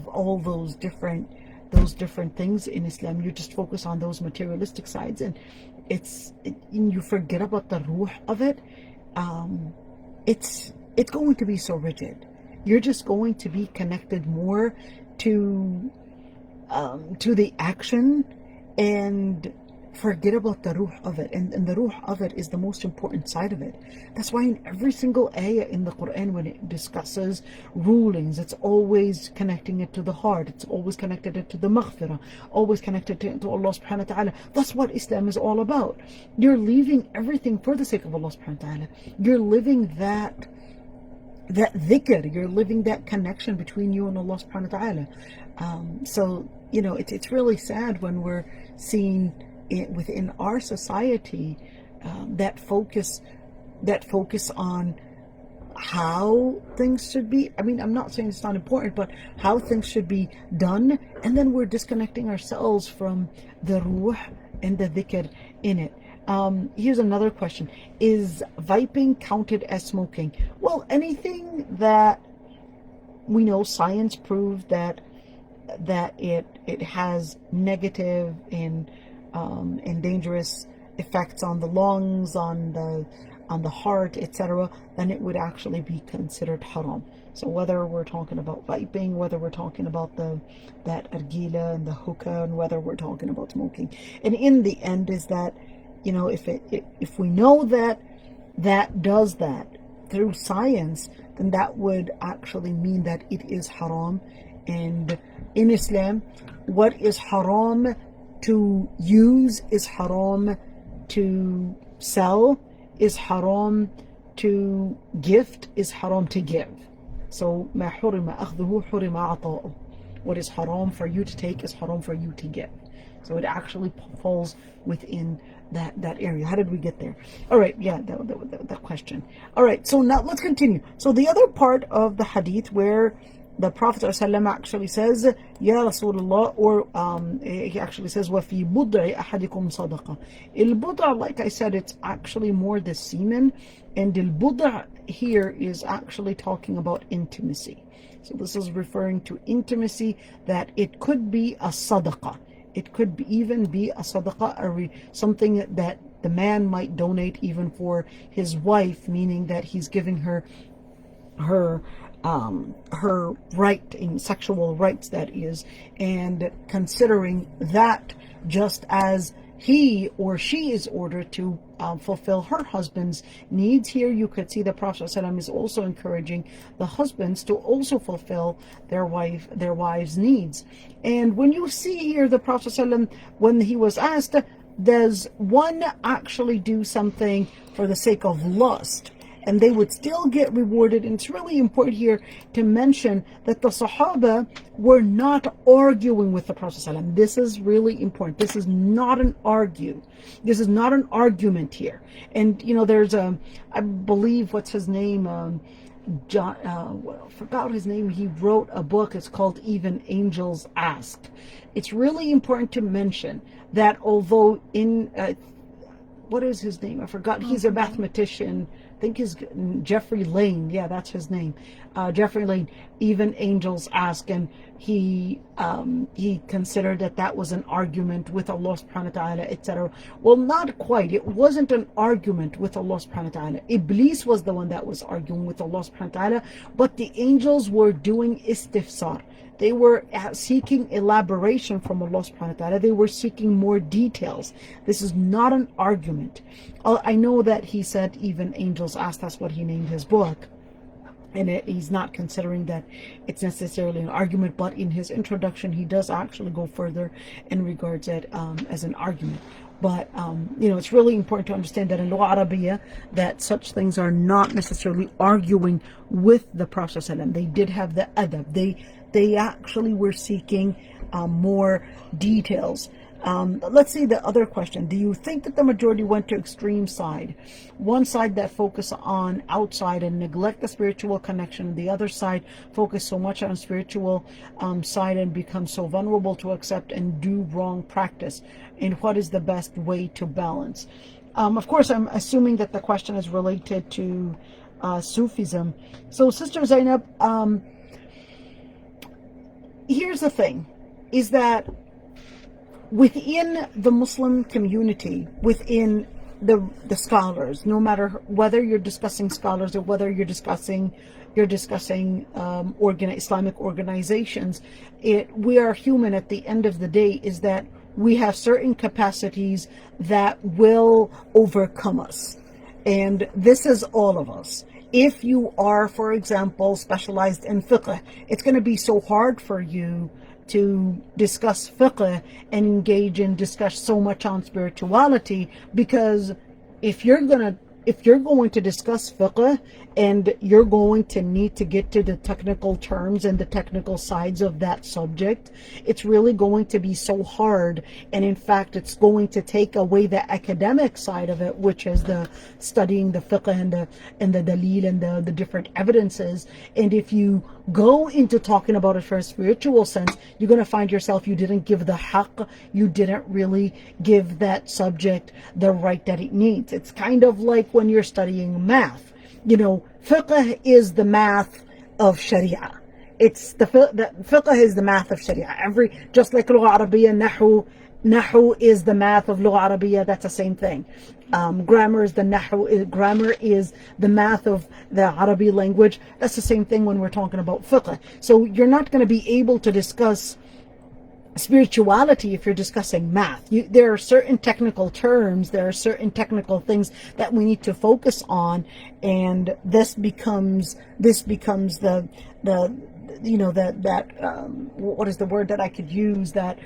all those different things in Islam, you just focus on those materialistic sides, and you forget about the ruh of it. It's going to be so rigid. You're just going to be connected more to the action, and forget about the ruh of it. And the ruh of it is the most important side of it. That's why in every single ayah in the Quran, when it discusses rulings, it's always connecting it to the heart. It's always connected it to the maghfirah, always connected to Allah subhanahu wa ta'ala. That's what Islam is all about. You're leaving everything for the sake of Allah subhanahu wa ta'ala. You're living that dhikr, you're living that connection between you and Allah subhanahu wa ta'ala. So, it's really sad when we're seeing it within our society, that focus on how things should be. I mean, I'm not saying it's not important, but how things should be done, and then we're disconnecting ourselves from the ruh and the dhikr in it. Here's another question. Is vaping counted as smoking? Well, anything that we know science proved that it has negative and dangerous effects on the lungs, on the heart, etc., then it would actually be considered haram. So whether we're talking about vaping, whether we're talking about that argila and the hookah, and whether we're talking about smoking, and in the end is that, if we know that does that through science, then that would actually mean that it is haram. And in Islam, what is haram to use is haram to sell, is haram to gift, is haram to give. So ما حرم أخذه حرم عطاؤه. What is haram for you to take is haram for you to give. So it actually falls within that area. How did we get there? All right, yeah, that question. All right, so now let's continue. So the other part of the hadith where the Prophet ﷺ actually says, Ya Rasulullah, or he actually says, وَفِي بُضْعِ أَحَدِكُمْ صَدَقَةً. Il-bud'a, like I said, it's actually more the semen, and il-bud'a here is actually talking about intimacy. So this is referring to intimacy, that it could be a sadaqah. It could even be a sadaqah, or something that the man might donate even for his wife, meaning that he's giving her right in sexual rights, that is, and considering that just as he or she is ordered to fulfill her husband's needs. Here you could see the Prophet ﷺ is also encouraging the husbands to also fulfill their wives' needs. And when you see here the Prophet ﷺ, when he was asked, does one actually do something for the sake of lust and they would still get rewarded? And it's really important here to mention that the Sahaba were not arguing with the Prophet ﷺ. This is really important. This is not an This is not an argument here. And there's I believe, what's his name? John, I forgot his name. He wrote a book. It's called Even Angels Ask. It's really important to mention that although what is his name? I forgot. He's a mathematician. I think he's Jeffrey Lane. Yeah, that's his name. Jeffrey Lane. Even Angels Ask, and he considered that was an argument with Allah subhanahu wa ta'ala, etc. Well, not quite. It wasn't an argument with Allah subhanahu wa ta'ala. Iblis was the one that was arguing with Allah subhanahu wa ta'ala, but the angels were doing istifsar. They were seeking elaboration from Allah subhanahu wa ta'ala. They were seeking more details. This is not an argument. I know that he said Even Angels Ask. That's what he named his book. And he's not considering that it's necessarily an argument, but in his introduction, he does actually go further and regards it as an argument. But, it's really important to understand that in Lugha Arabiya, that such things are not necessarily arguing with the Prophet ﷺ. They did have the adab. They actually were seeking more details. Let's see the other question. Do you think that the majority went to extreme side? One side that focus on outside and neglect the spiritual connection. The other side focus so much on spiritual side and become so vulnerable to accept and do wrong practice. And what is the best way to balance? Of course, I'm assuming that the question is related to Sufism. So, Sister Zainab, here's the thing, is that within the Muslim community, within the scholars, no matter whether you're discussing scholars or whether you're discussing Islamic organizations, we are human at the end of the day, is that we have certain capacities that will overcome us. And this is all of us. If you are, for example, specialized in fiqh, it's going to be so hard for you to discuss fiqh and engage and discuss so much on spirituality, because if you're going to discuss fiqh and you're going to need to get to the technical terms and the technical sides of that subject, it's really going to be so hard. And in fact, it's going to take away the academic side of it, which is the studying the fiqh and the dalil and the different evidences. And if you go into talking about it for a spiritual sense, you're going to find yourself, you didn't give the haqq, you didn't really give that subject the right that it needs. It's kind of like when you're studying math. Fiqh is the math of Sharia. It's the fiqh is the math of Sharia. Just like Lugha Arabiya, Nahu is the math of Lugha Arabiya. That's the same thing. Grammar is the Nahu. Grammar is the math of the Arabic language. That's the same thing when we're talking about fiqh. So you're not going to be able to discuss spirituality if you're discussing math. There are certain technical terms, there are certain technical things that we need to focus on, and this becomes the what is the word that I could use, that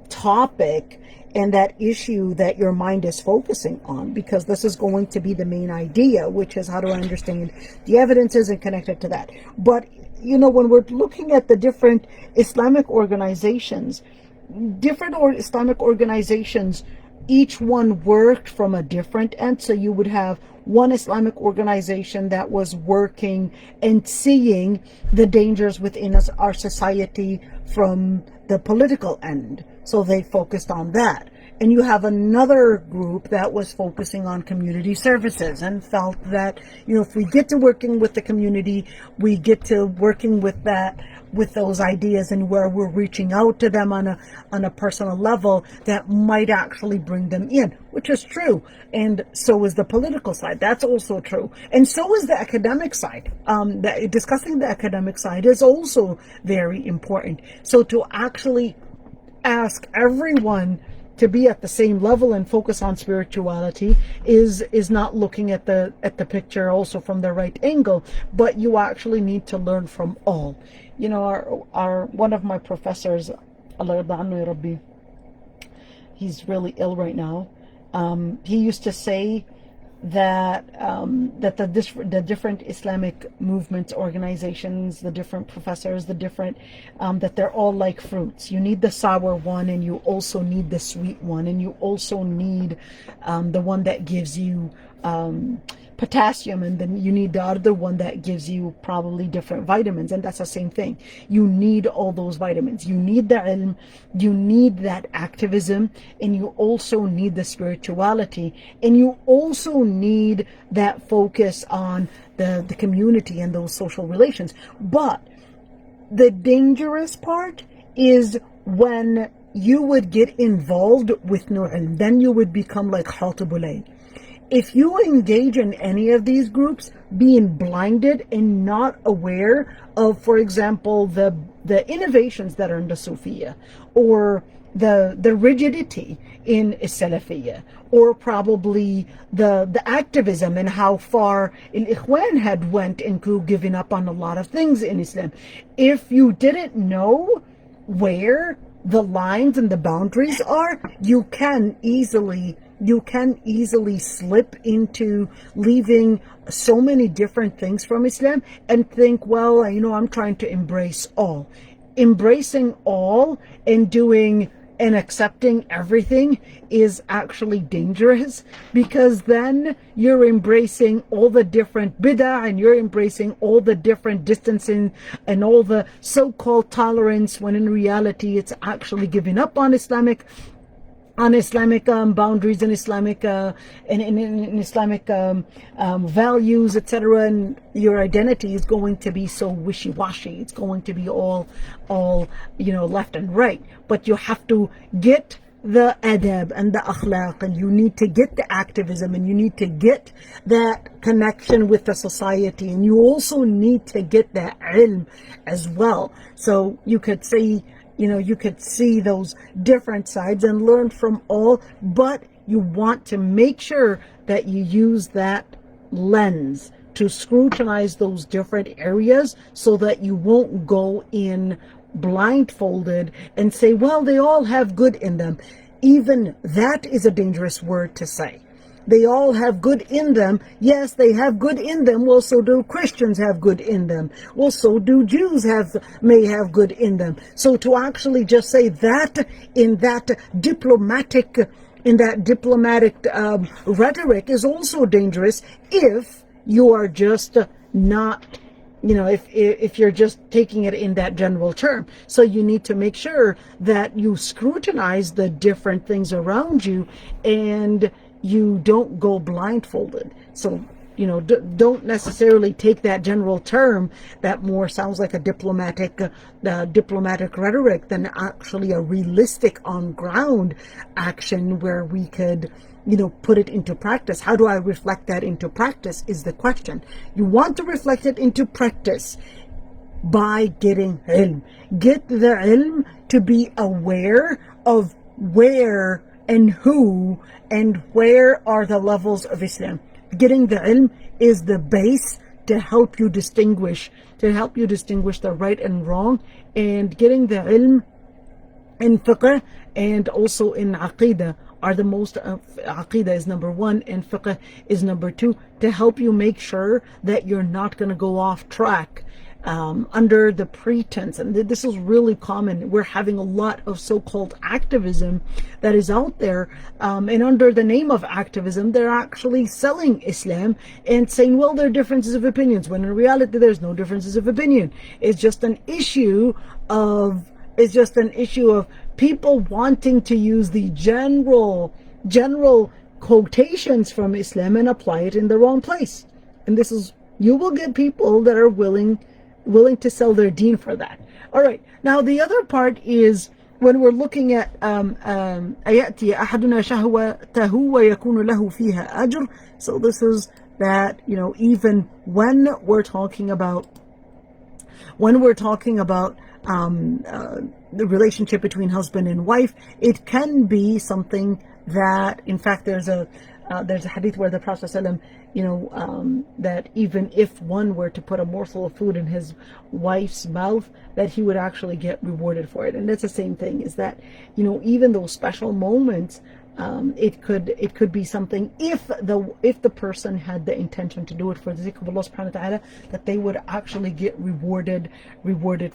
topic and that issue that your mind is focusing on, because this is going to be the main idea, which is how to understand the evidences and connect it to that. But when we're looking at the different Islamic organizations, each one worked from a different end. So you would have one Islamic organization that was working and seeing the dangers within our society from the political end. So they focused on that. And you have another group that was focusing on community services and felt that, if we get to working with the community, we get to working with those ideas, and where we're reaching out to them on a personal level, that might actually bring them in, which is true. And so is the political side. That's also true. And so is the academic side. Discussing the academic side is also very important. So to actually ask everyone to be at the same level and focus on spirituality is not looking at the picture also from the right angle, but you actually need to learn from all. You know, our one of my professors, Allah yarda anhu ya Rabbi, he's really ill right now. He used to say that the different Islamic movements, organizations, the different professors, the different that they're all like fruits. You need the sour one, and you also need the sweet one, and you also need the one that gives you potassium, and then you need the other one that gives you probably different vitamins, and that's the same thing. You need all those vitamins. You need the ilm, you need that activism, and you also need the spirituality, and you also need that focus on the community and those social relations. But the dangerous part is when you would get involved with no ilm, then you would become like Hatibulay. If you engage in any of these groups, being blinded and not aware of, for example, the innovations that are in the Sufiya, or the rigidity in Salafiyya, or probably the activism and how far Al-Ikhwan had went into giving up on a lot of things in Islam. If you didn't know where the lines and the boundaries are, you can easily slip into leaving so many different things from Islam and think, well, you know, I'm trying to embrace all. Embracing all and doing and accepting everything is actually dangerous, because then you're embracing all the different bid'ah, and you're embracing all the different distancing and all the so-called tolerance, when in reality it's actually giving up on Islamic boundaries and Islamic in Islamic values, etc. And your identity is going to be so wishy-washy. It's going to be all left and right. But you have to get the adab and the akhlaq, and you need to get the activism, and you need to get that connection with the society, and you also need to get that ilm as well. So you could say, you could see those different sides and learn from all, but you want to make sure that you use that lens to scrutinize those different areas, so that you won't go in blindfolded and say, well, they all have good in them. Even that is a dangerous word to say. They all have good in them. Yes, they have good in them. Well, so do Christians have good in them. Well, so do Jews may have good in them. So to actually just say that in that diplomatic rhetoric is also dangerous, if you are just not, if you're just taking it in that general term. So you need to make sure that you scrutinize the different things around you, and you don't go blindfolded. So, don't necessarily take that general term that more sounds like a diplomatic rhetoric than actually a realistic on-ground action where we could, put it into practice. How do I reflect that into practice is the question. You want to reflect it into practice by getting ilm. Get the ilm to be aware of where and who and where are the levels of Islam. Getting the ilm is the base to help you distinguish the right and wrong, and getting the ilm in fiqh and also in aqidah are the most. Aqidah is number one and fiqh is number two, to help you make sure that you're not going to go off track under the pretense, and this is really common. We're having a lot of so-called activism that is out there, and under the name of activism, they're actually selling Islam and saying, well, there are differences of opinions, when in reality there's no differences of opinion. It's just an issue of people wanting to use the general quotations from Islam and apply it in the wrong place. And you will get people that are willing to sell their deen for that. All right. Now the other part is when we're looking at ayati ahaduna shahwatahu wa yakunu lahu fiha ajr. So this is that, even when we're talking about When we're talking about the relationship between husband and wife, it can be something that, in fact, there's a hadith where the Prophet ﷺ, that even if one were to put a morsel of food in his wife's mouth, that he would actually get rewarded for it. And that's the same thing, is that, even those special moments, it could be something, if the person had the intention to do it for the sake of Allah subhanahu wa ta'ala, that they would actually get rewarded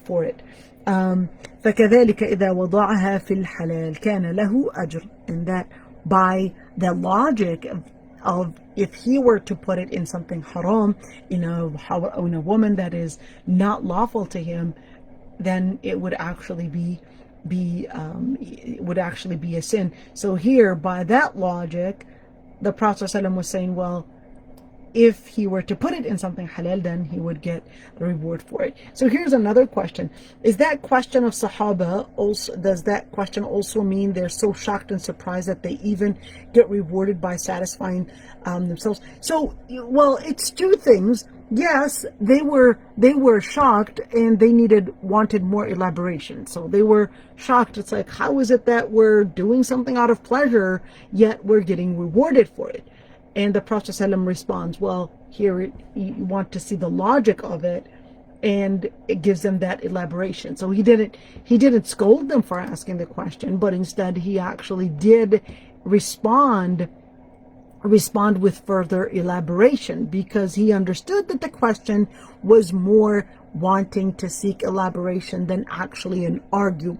for it. فكذلك إذا وضعها في الحلال كان له أجر. And that by the logic of if he were to put it in something haram, in a woman that is not lawful to him, then it would actually be a sin. So here, by that logic, the Prophet ﷺ was saying, well, if he were to put it in something halal, then he would get the reward for it. So here's another question. Is that question of Sahaba also, does that question also mean they're so shocked and surprised that they even get rewarded by satisfying themselves? So, well, it's two things. Yes, they were shocked, and they wanted more elaboration. So they were shocked. It's like, how is it that we're doing something out of pleasure, yet we're getting rewarded for it? And the Prophet ﷺ responds, well, here you want to see the logic of it, and it gives them that elaboration. So he didn't scold them for asking the question, but instead he actually did respond with further elaboration, because he understood that the question was more wanting to seek elaboration than actually an argument.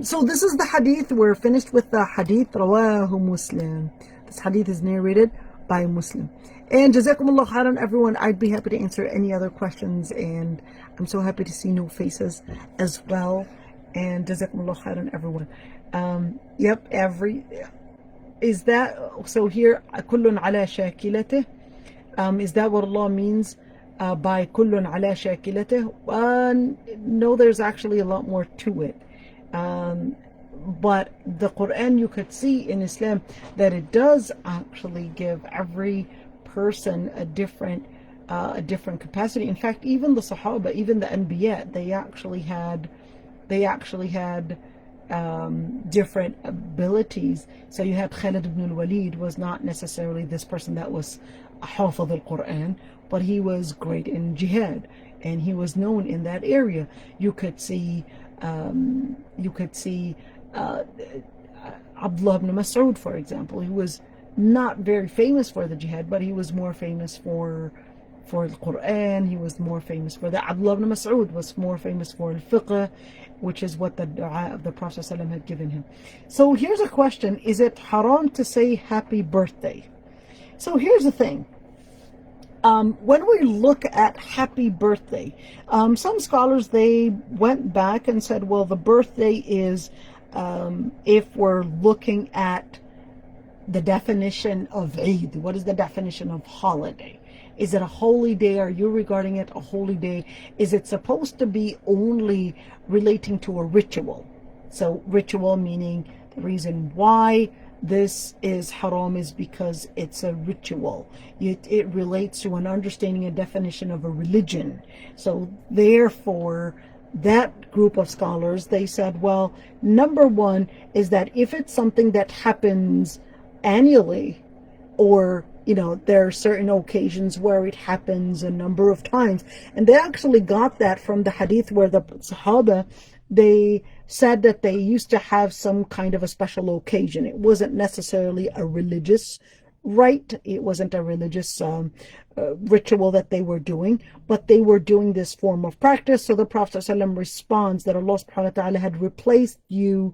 So this is the hadith. We're finished with the hadith. Rawahu Muslim. This hadith is narrated by Muslim. And jazakumullah khairan, everyone. I'd be happy to answer any other questions, and I'm so happy to see new faces as well. And jazakumullah khairan, everyone. Is that so? Here, kullun ala shakilate. Is that what Allah means by kullun ala shakilate? No, there's actually a lot more to it. But the Quran, you could see in Islam that it does actually give every person a different capacity. In fact, even the Sahaba, even the Anbiya, they actually had different abilities. So you had Khalid ibn al-Walid, was not necessarily this person that was Hafidh al-Quran, but he was great in jihad, and he was known in that area. You could see Abdullah ibn Mas'ud, for example. He was not very famous for the jihad, but he was more famous for the Quran. He was more famous for that. Abdullah ibn Mas'ud was more famous for al-fiqh, which is what the dua of the Prophet ﷺ had given him. So here's a question. Is it haram to say happy birthday? So here's the thing. When we look at happy birthday, some scholars, they went back and said, well, the birthday is, if we're looking at the definition of Eid, what is the definition of holiday? Is it a holy day? Are you regarding it a holy day? Is it supposed to be only relating to a ritual? So ritual meaning the reason why this is haram is because it's a ritual. It relates to an understanding and definition of a religion. So therefore, that group of scholars, they said, well, number one is that if it's something that happens annually, or there are certain occasions where it happens a number of times, and they actually got that from the hadith where the Sahaba, they said that they used to have some kind of a special occasion. It wasn't necessarily a religious rite. It wasn't a religious ritual that they were doing, but they were doing this form of practice. So the Prophet ﷺ responds that Allah subhanahu wa ta'ala had replaced you,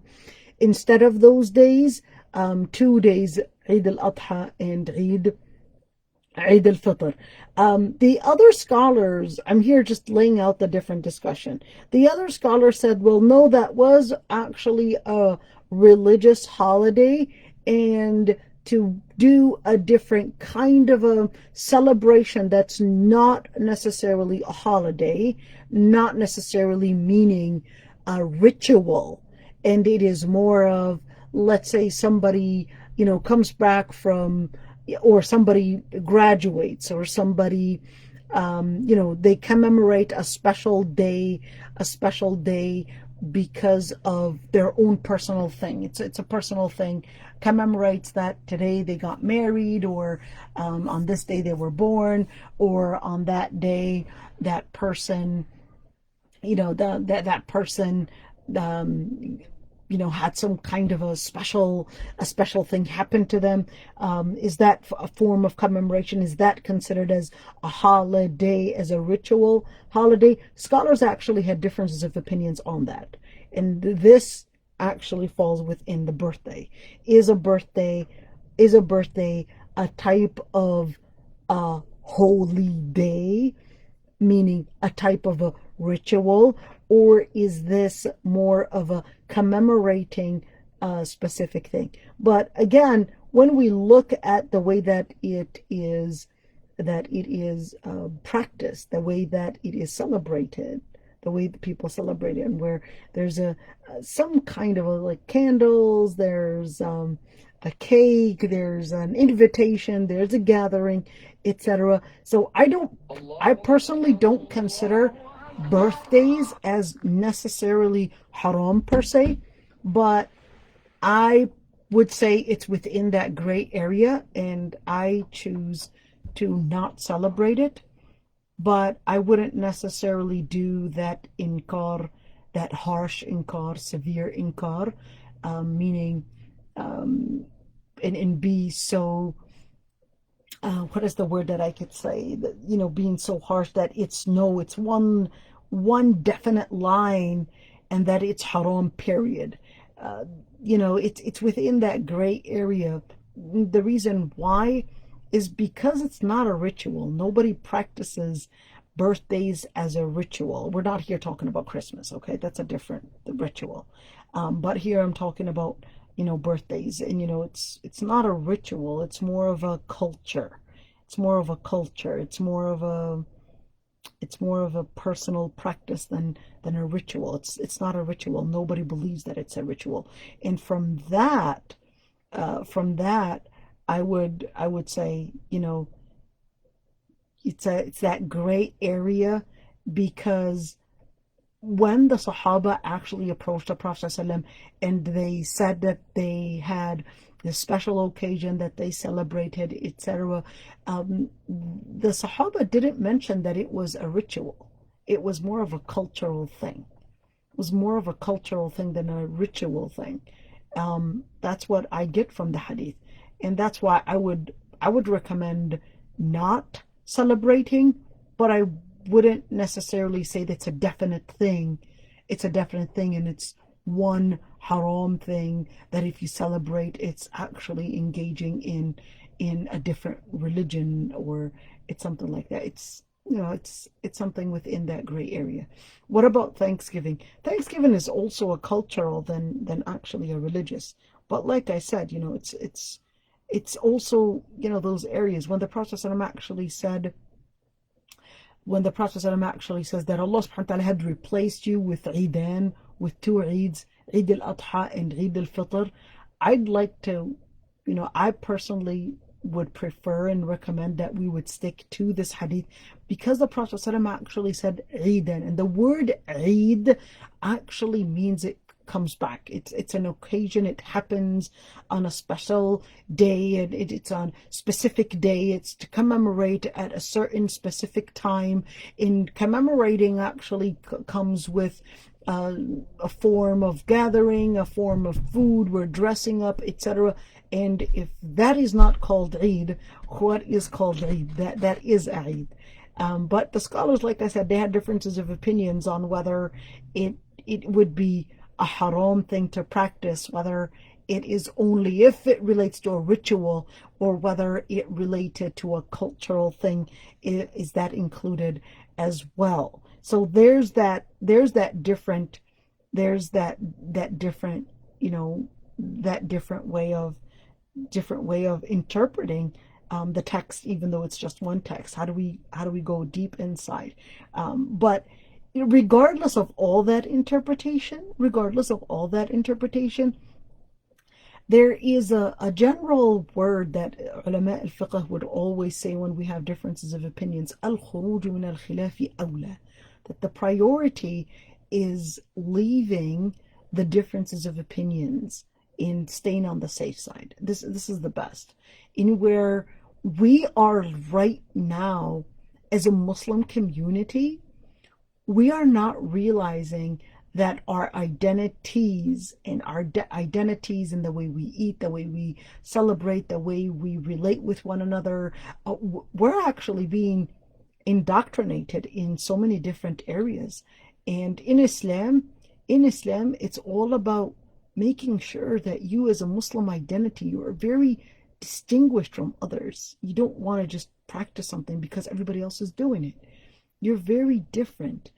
instead of those days, 2 days, Eid al-Adha and Eid al-Fitr. The other scholars, I'm here just laying out the different discussion. The other scholars said, well, no, that was actually a religious holiday, and to do a different kind of a celebration that's not necessarily a holiday, not necessarily meaning a ritual, and it is more of, let's say somebody comes back from, or somebody graduates, or somebody they commemorate a special day, because of their own personal thing. It's a personal thing. Commemorates that today they got married, or on this day they were born, or on that day that person, that person, um, had some kind of a special thing happen to them. Is that a form of commemoration? Is that considered as a holiday, as a ritual holiday? Scholars actually had differences of opinions on that, and this actually falls within the birthday. Is a birthday is a birthday a type of a holy day, meaning a type of a ritual, or is this more of a commemorating a specific thing? But again, when we look at the way that it is practiced, the way that it is celebrated, the way that people celebrate it, and where there's some kind of like candles, there's a cake, there's an invitation, there's a gathering, etc. So I personally don't consider birthdays as necessarily haram per se, but I would say it's within that gray area, and I choose to not celebrate it. But I wouldn't necessarily do that inkar, that harsh inkar, severe inkar, meaning, and be so, what is the word that I could say, that, being so harsh that it's no, it's one definite line, and that it's haram, period. It's within that gray area. The reason why is because it's not a ritual. Nobody practices birthdays as a ritual. We're not here talking about Christmas, okay? That's a different ritual. But here I'm talking about, birthdays, and it's not a ritual. It's more of a culture. It's more of a culture. It's more of a personal practice than a ritual. It's not a ritual. Nobody believes that it's a ritual. And from that, I would say, it's that gray area, because when the Sahaba actually approached the Prophet ﷺ and they said that they had this special occasion that they celebrated, etc., the Sahaba didn't mention that it was a ritual. It was more of a cultural thing. It was more of a cultural thing than a ritual thing. That's what I get from the hadith, and that's why I would recommend not celebrating, but I wouldn't necessarily say that's a definite thing. It's a definite thing, and it's one haram thing that if you celebrate, it's actually engaging in a different religion, or it's something like that. It's something within that gray area. What about Thanksgiving? Thanksgiving is also a cultural than actually a religious. But like I said, it's also, those areas when the Prophet ﷺ actually said when the Prophet ﷺ actually says that Allah subhanahu wa ta'ala had replaced you with Eidan, with two Eids, Eid al-Adha and Eid al-Fitr. I'd like to, I personally would prefer and recommend that we would stick to this hadith, because the Prophet ﷺ actually said Eidan, and the word Eid actually means it comes back. It's an occasion. It happens on a special day, and it's on specific day. It's to commemorate at a certain specific time. In commemorating actually comes with a form of gathering, a form of food, we're dressing up, etc. And if that is not called Eid, what is called Eid? That is Eid. But the scholars, like I said, they had differences of opinions on whether it would be a haram thing to practice, whether it is only if it relates to a ritual, or whether it related to a cultural thing. Is that included as well? So there's that different that different way of interpreting the text, even though it's just one text. How do we go deep inside? But regardless of all that interpretation, There is a general word that ulama al-fiqh would always say when we have differences of opinions, al-khuruj min al-khilafi awla, that the priority is leaving the differences of opinions in staying on the safe side. This is the best. In where we are right now as a Muslim community, we are not realizing that our identities and identities and the way we eat, the way we celebrate, the way we relate with one another, we're actually being indoctrinated in so many different areas. And in Islam, it's all about making sure that you as a Muslim identity, you are very distinguished from others. You don't want to just practice something because everybody else is doing it. You're very different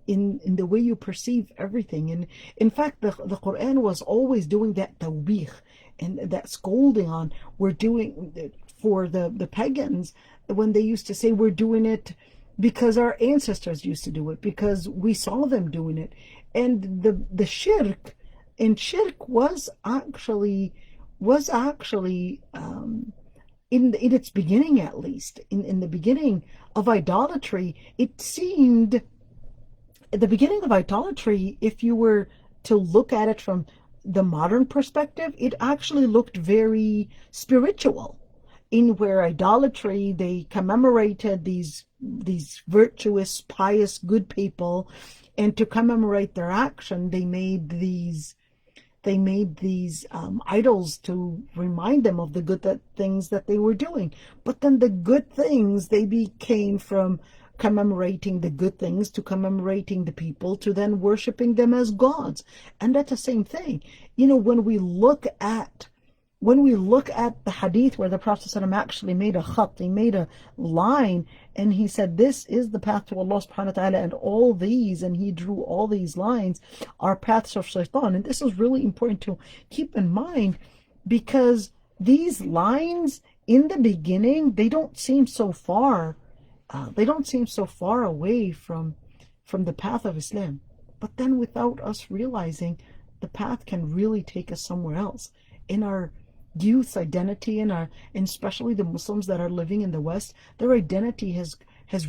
in the way you perceive everything. And in fact, the Quran was always doing that tawbih and that scolding on, we're doing for the pagans, when they used to say we're doing it because our ancestors used to do it, because we saw them doing it. And the shirk, and shirk was actually in its beginning, at least in the beginning of idolatry, it seemed, at the beginning of idolatry, if you were to look at it from the modern perspective, it actually looked very spiritual. In where idolatry, they commemorated these virtuous, pious, good people, and to commemorate their action, they made these idols to remind them of the good things that they were doing. But then the good things, they became from commemorating the good things to commemorating the people to then worshiping them as gods. And that's the same thing. When we look at the hadith where the Prophet ﷺ actually made a khat, he made a line, and he said, this is the path to Allah subhanahu wa ta'ala, and all these, and he drew all these lines, are paths of shaitan. And this is really important to keep in mind, because these lines in the beginning, they don't seem so far away from the path of Islam. But then without us realizing, the path can really take us somewhere else. In our youth's identity, and especially the Muslims that are living in the West, their identity has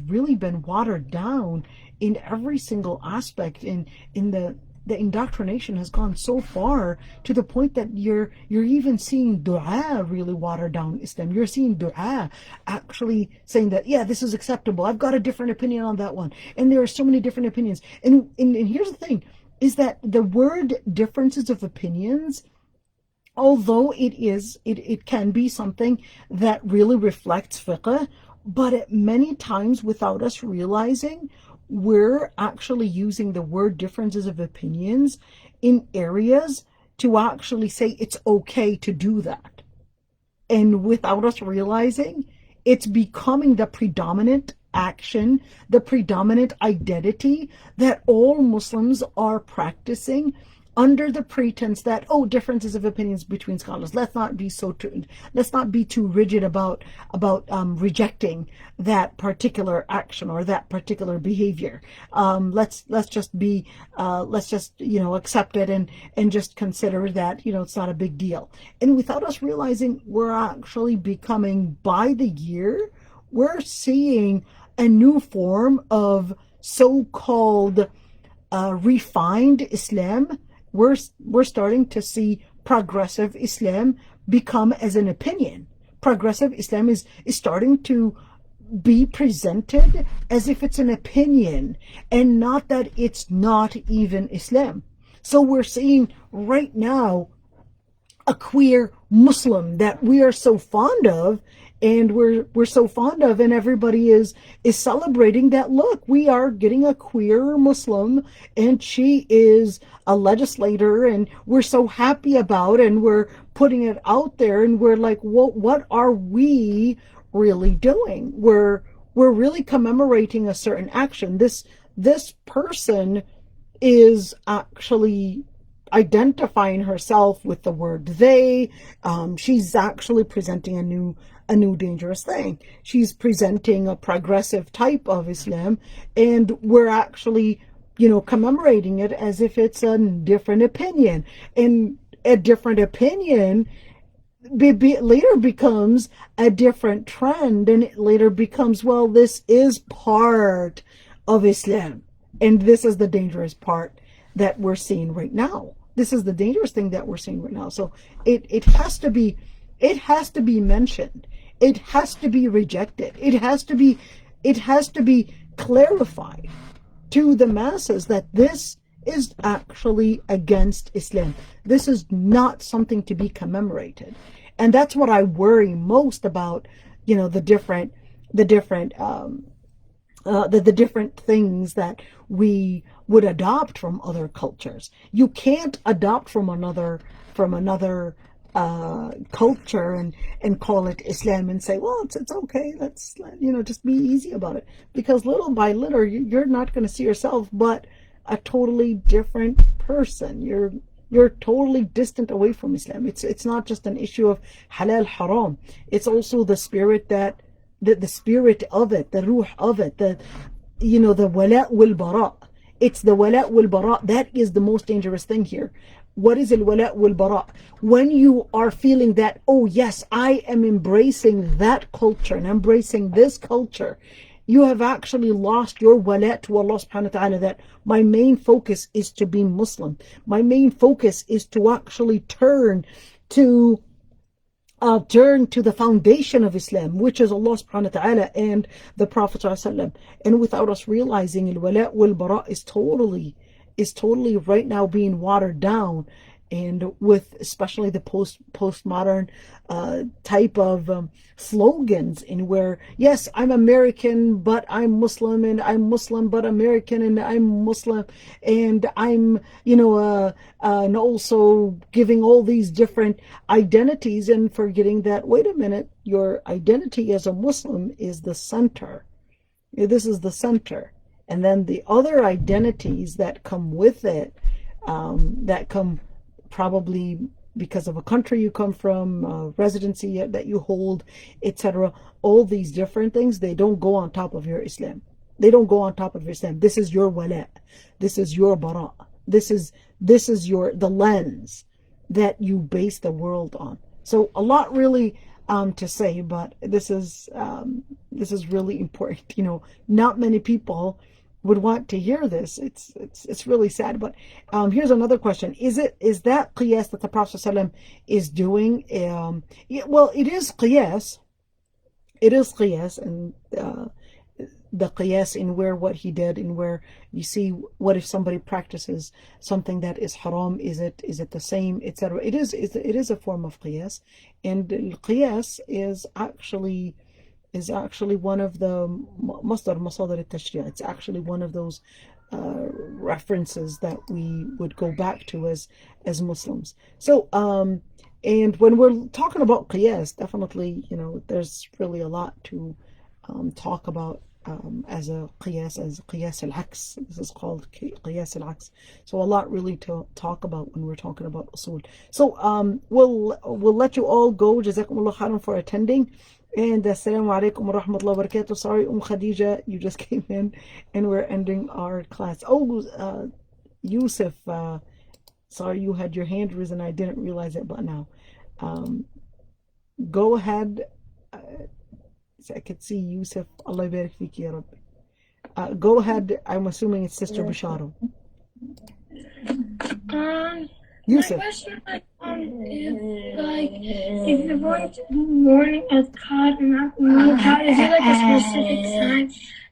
really been watered down in every single aspect. In the indoctrination has gone so far to the point that you're even seeing dua really water down Islam. You're seeing dua actually saying that, yeah, this is acceptable. I've got a different opinion on that one. And there are so many different opinions. And here's the thing, is that the word differences of opinions, although it can be something that really reflects fiqh, but many times without us realizing, we're actually using the word differences of opinions in areas to actually say it's okay to do that. And without us realizing, it's becoming the predominant action, the predominant identity that all Muslims are practicing, under the pretense that, differences of opinions between scholars. Let's not be too rigid about rejecting that particular action or that particular behavior. Let's just accept it and just consider that it's not a big deal. And without us realizing, we're actually becoming, by the year, we're seeing a new form of so-called refined Islam. We're starting to see progressive Islam become as an opinion. Progressive Islam is starting to be presented as if it's an opinion, and not that it's not even Islam. So we're seeing right now a queer Muslim that we are so fond of, and we're so fond of, and everybody is celebrating that. Look, we are getting a queer Muslim, and she is a legislator, and we're so happy about, and we're putting it out there, and we're like, what are we really doing? We're really commemorating a certain action. This person is actually identifying herself with the word they. She's actually presenting a new dangerous thing. She's presenting a progressive type of Islam, and we're actually commemorating it as if it's a different opinion. And a different opinion later becomes a different trend, and it later becomes, well, this is part of Islam. And this is the dangerous part that we're seeing right now. This is the dangerous thing that we're seeing right now. So it has to be mentioned. It has to be rejected. It has to be clarified to the masses that this is actually against Islam. This is not something to be commemorated. And that's what I worry most about, the different things that we would adopt from other cultures. You can't adopt from another culture and call it Islam and say, well, it's okay, let's just be easy about it, because little by little you're not going to see yourself but a totally different person. You're totally distant away from Islam. It's not just an issue of halal haram. It's also the spirit the spirit of it, the ruh of it, the wala wal bara. It's the wala wal bara that is the most dangerous thing here. What is al wala wal bara? When you are feeling that, oh yes, I am embracing that culture and embracing this culture, you have actually lost your wala to Allah subhanahu wa ta'ala, that my main focus is to be Muslim. My main focus is to actually turn to the foundation of Islam, which is Allah subhanahu wa ta'ala and the Prophet sallallahu alaihi wasallam. And without us realizing, al-wala wal-bara is totally right now being watered down, and with especially the postmodern type of slogans, in where, yes, I'm American but I'm Muslim, and I'm Muslim but American, and I'm Muslim and I'm and also giving all these different identities, and forgetting that, wait a minute, your identity as a Muslim is the center. This is the center. And then the other identities that come with it, that come probably because of a country you come from, residency that you hold, etc. All these different things, they don't go on top of your Islam. They don't go on top of your Islam. This is your wala. This is your bara. This is the lens that you base the world on. So a lot really to say, but this is really important. Not many people would want to hear this. It's really sad. But here's another question: Is that qiyas that the Prophet ﷺ is doing? Well, it is qiyas. It is qiyas, and the qiyas in where what he did, in where you see, what if somebody practices something that is haram? Is it the same, etc. It is a form of qiyas, and qiyas is actually one of the masadar al-tashri'. It's actually one of those references that we would go back to as Muslims. So and when we're talking about qiyas, definitely there's really a lot to talk about as qiyas al-aqs. This is called qiyas al-aqs. So a lot really to talk about when we're talking about usul. So we'll let you all go. Jazakumullah khairan for attending. And assalamu alaikum wa rahmatullahi wa barakatuh. Sorry, Khadija, you just came in and we're ending our class. Oh, Yusuf, sorry, you had your hand risen. I didn't realize it, but now. Go ahead. So I could see Yusuf. Allah barik fiki ya Rabbi. Go ahead. I'm assuming it's Sister Basharo. Yusuf. My question if you're going to do morning adhkar and afternoon adhkar, is it like a specific time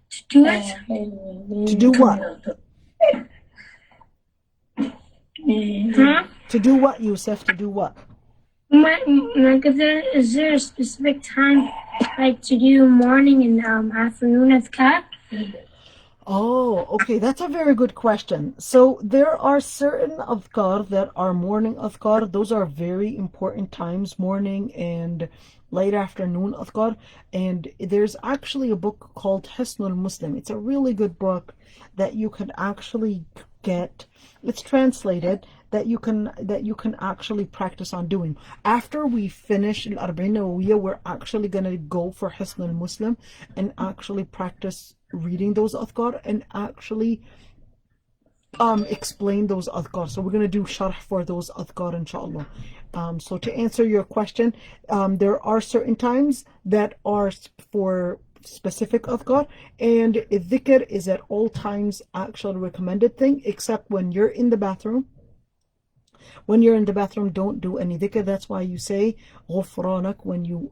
to do it? To do what? Huh? To do what, Yusuf? To do what? Is there a specific time, like, to do morning and afternoon adhkar? Oh, okay. That's a very good question. So there are certain adhkar that are morning adhkar. Those are very important times, morning and late afternoon adhkar. And there's actually a book called Hisnul Muslim. It's a really good book that you can actually get. It's translated, that you can actually practice on doing. After we finish Al-Arba'in Nawawiyya, we're actually going to go for Hisnul Muslim and actually practice reading those adhkar, and actually explain those adhkar. So we're going to do sharh for those adhkar, inshallah. So to answer your question, there are certain times that are for specific adhkar, and dhikr is at all times actually a recommended thing, except when you're in the bathroom. When you're in the bathroom, don't do any dhikr. That's why you say غفرانك when you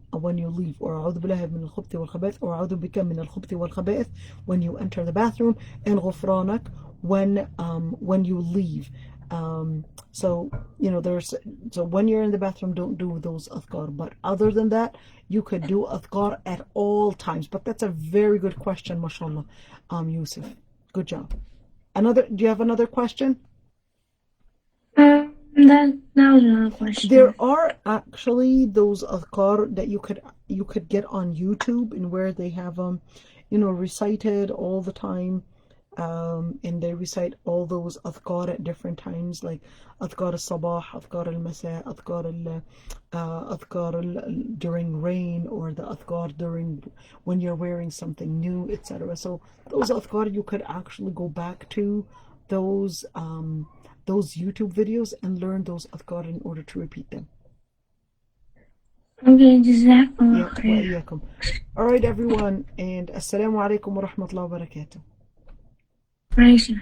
leave, or أعوذ بالله من الخبث والخبائث, or أعوذ بك من الخبث والخبائث when you enter the bathroom, and غفرانك when you leave. So when you're in the bathroom, don't do those adhkar. But other than that, you could do adhkar at all times. But that's a very good question, mashallah, Yusuf. Good job. Do you have another question? That was another question. There are actually those adhkar that you could get on YouTube, and where they have recited all the time, and they recite all those adhkar at different times, like adhkar al-sabah, adhkar al-masa, adhkar during rain, or the adhkar during when you're wearing something new, etc. So those adhkar, you could actually go back to those YouTube videos and learn those adhkar in order to repeat them. Okay, jazakallah khair. Yeah, all right, everyone, and assalamu alaikum wa rahmatullahi wa barakatuh. Praise you.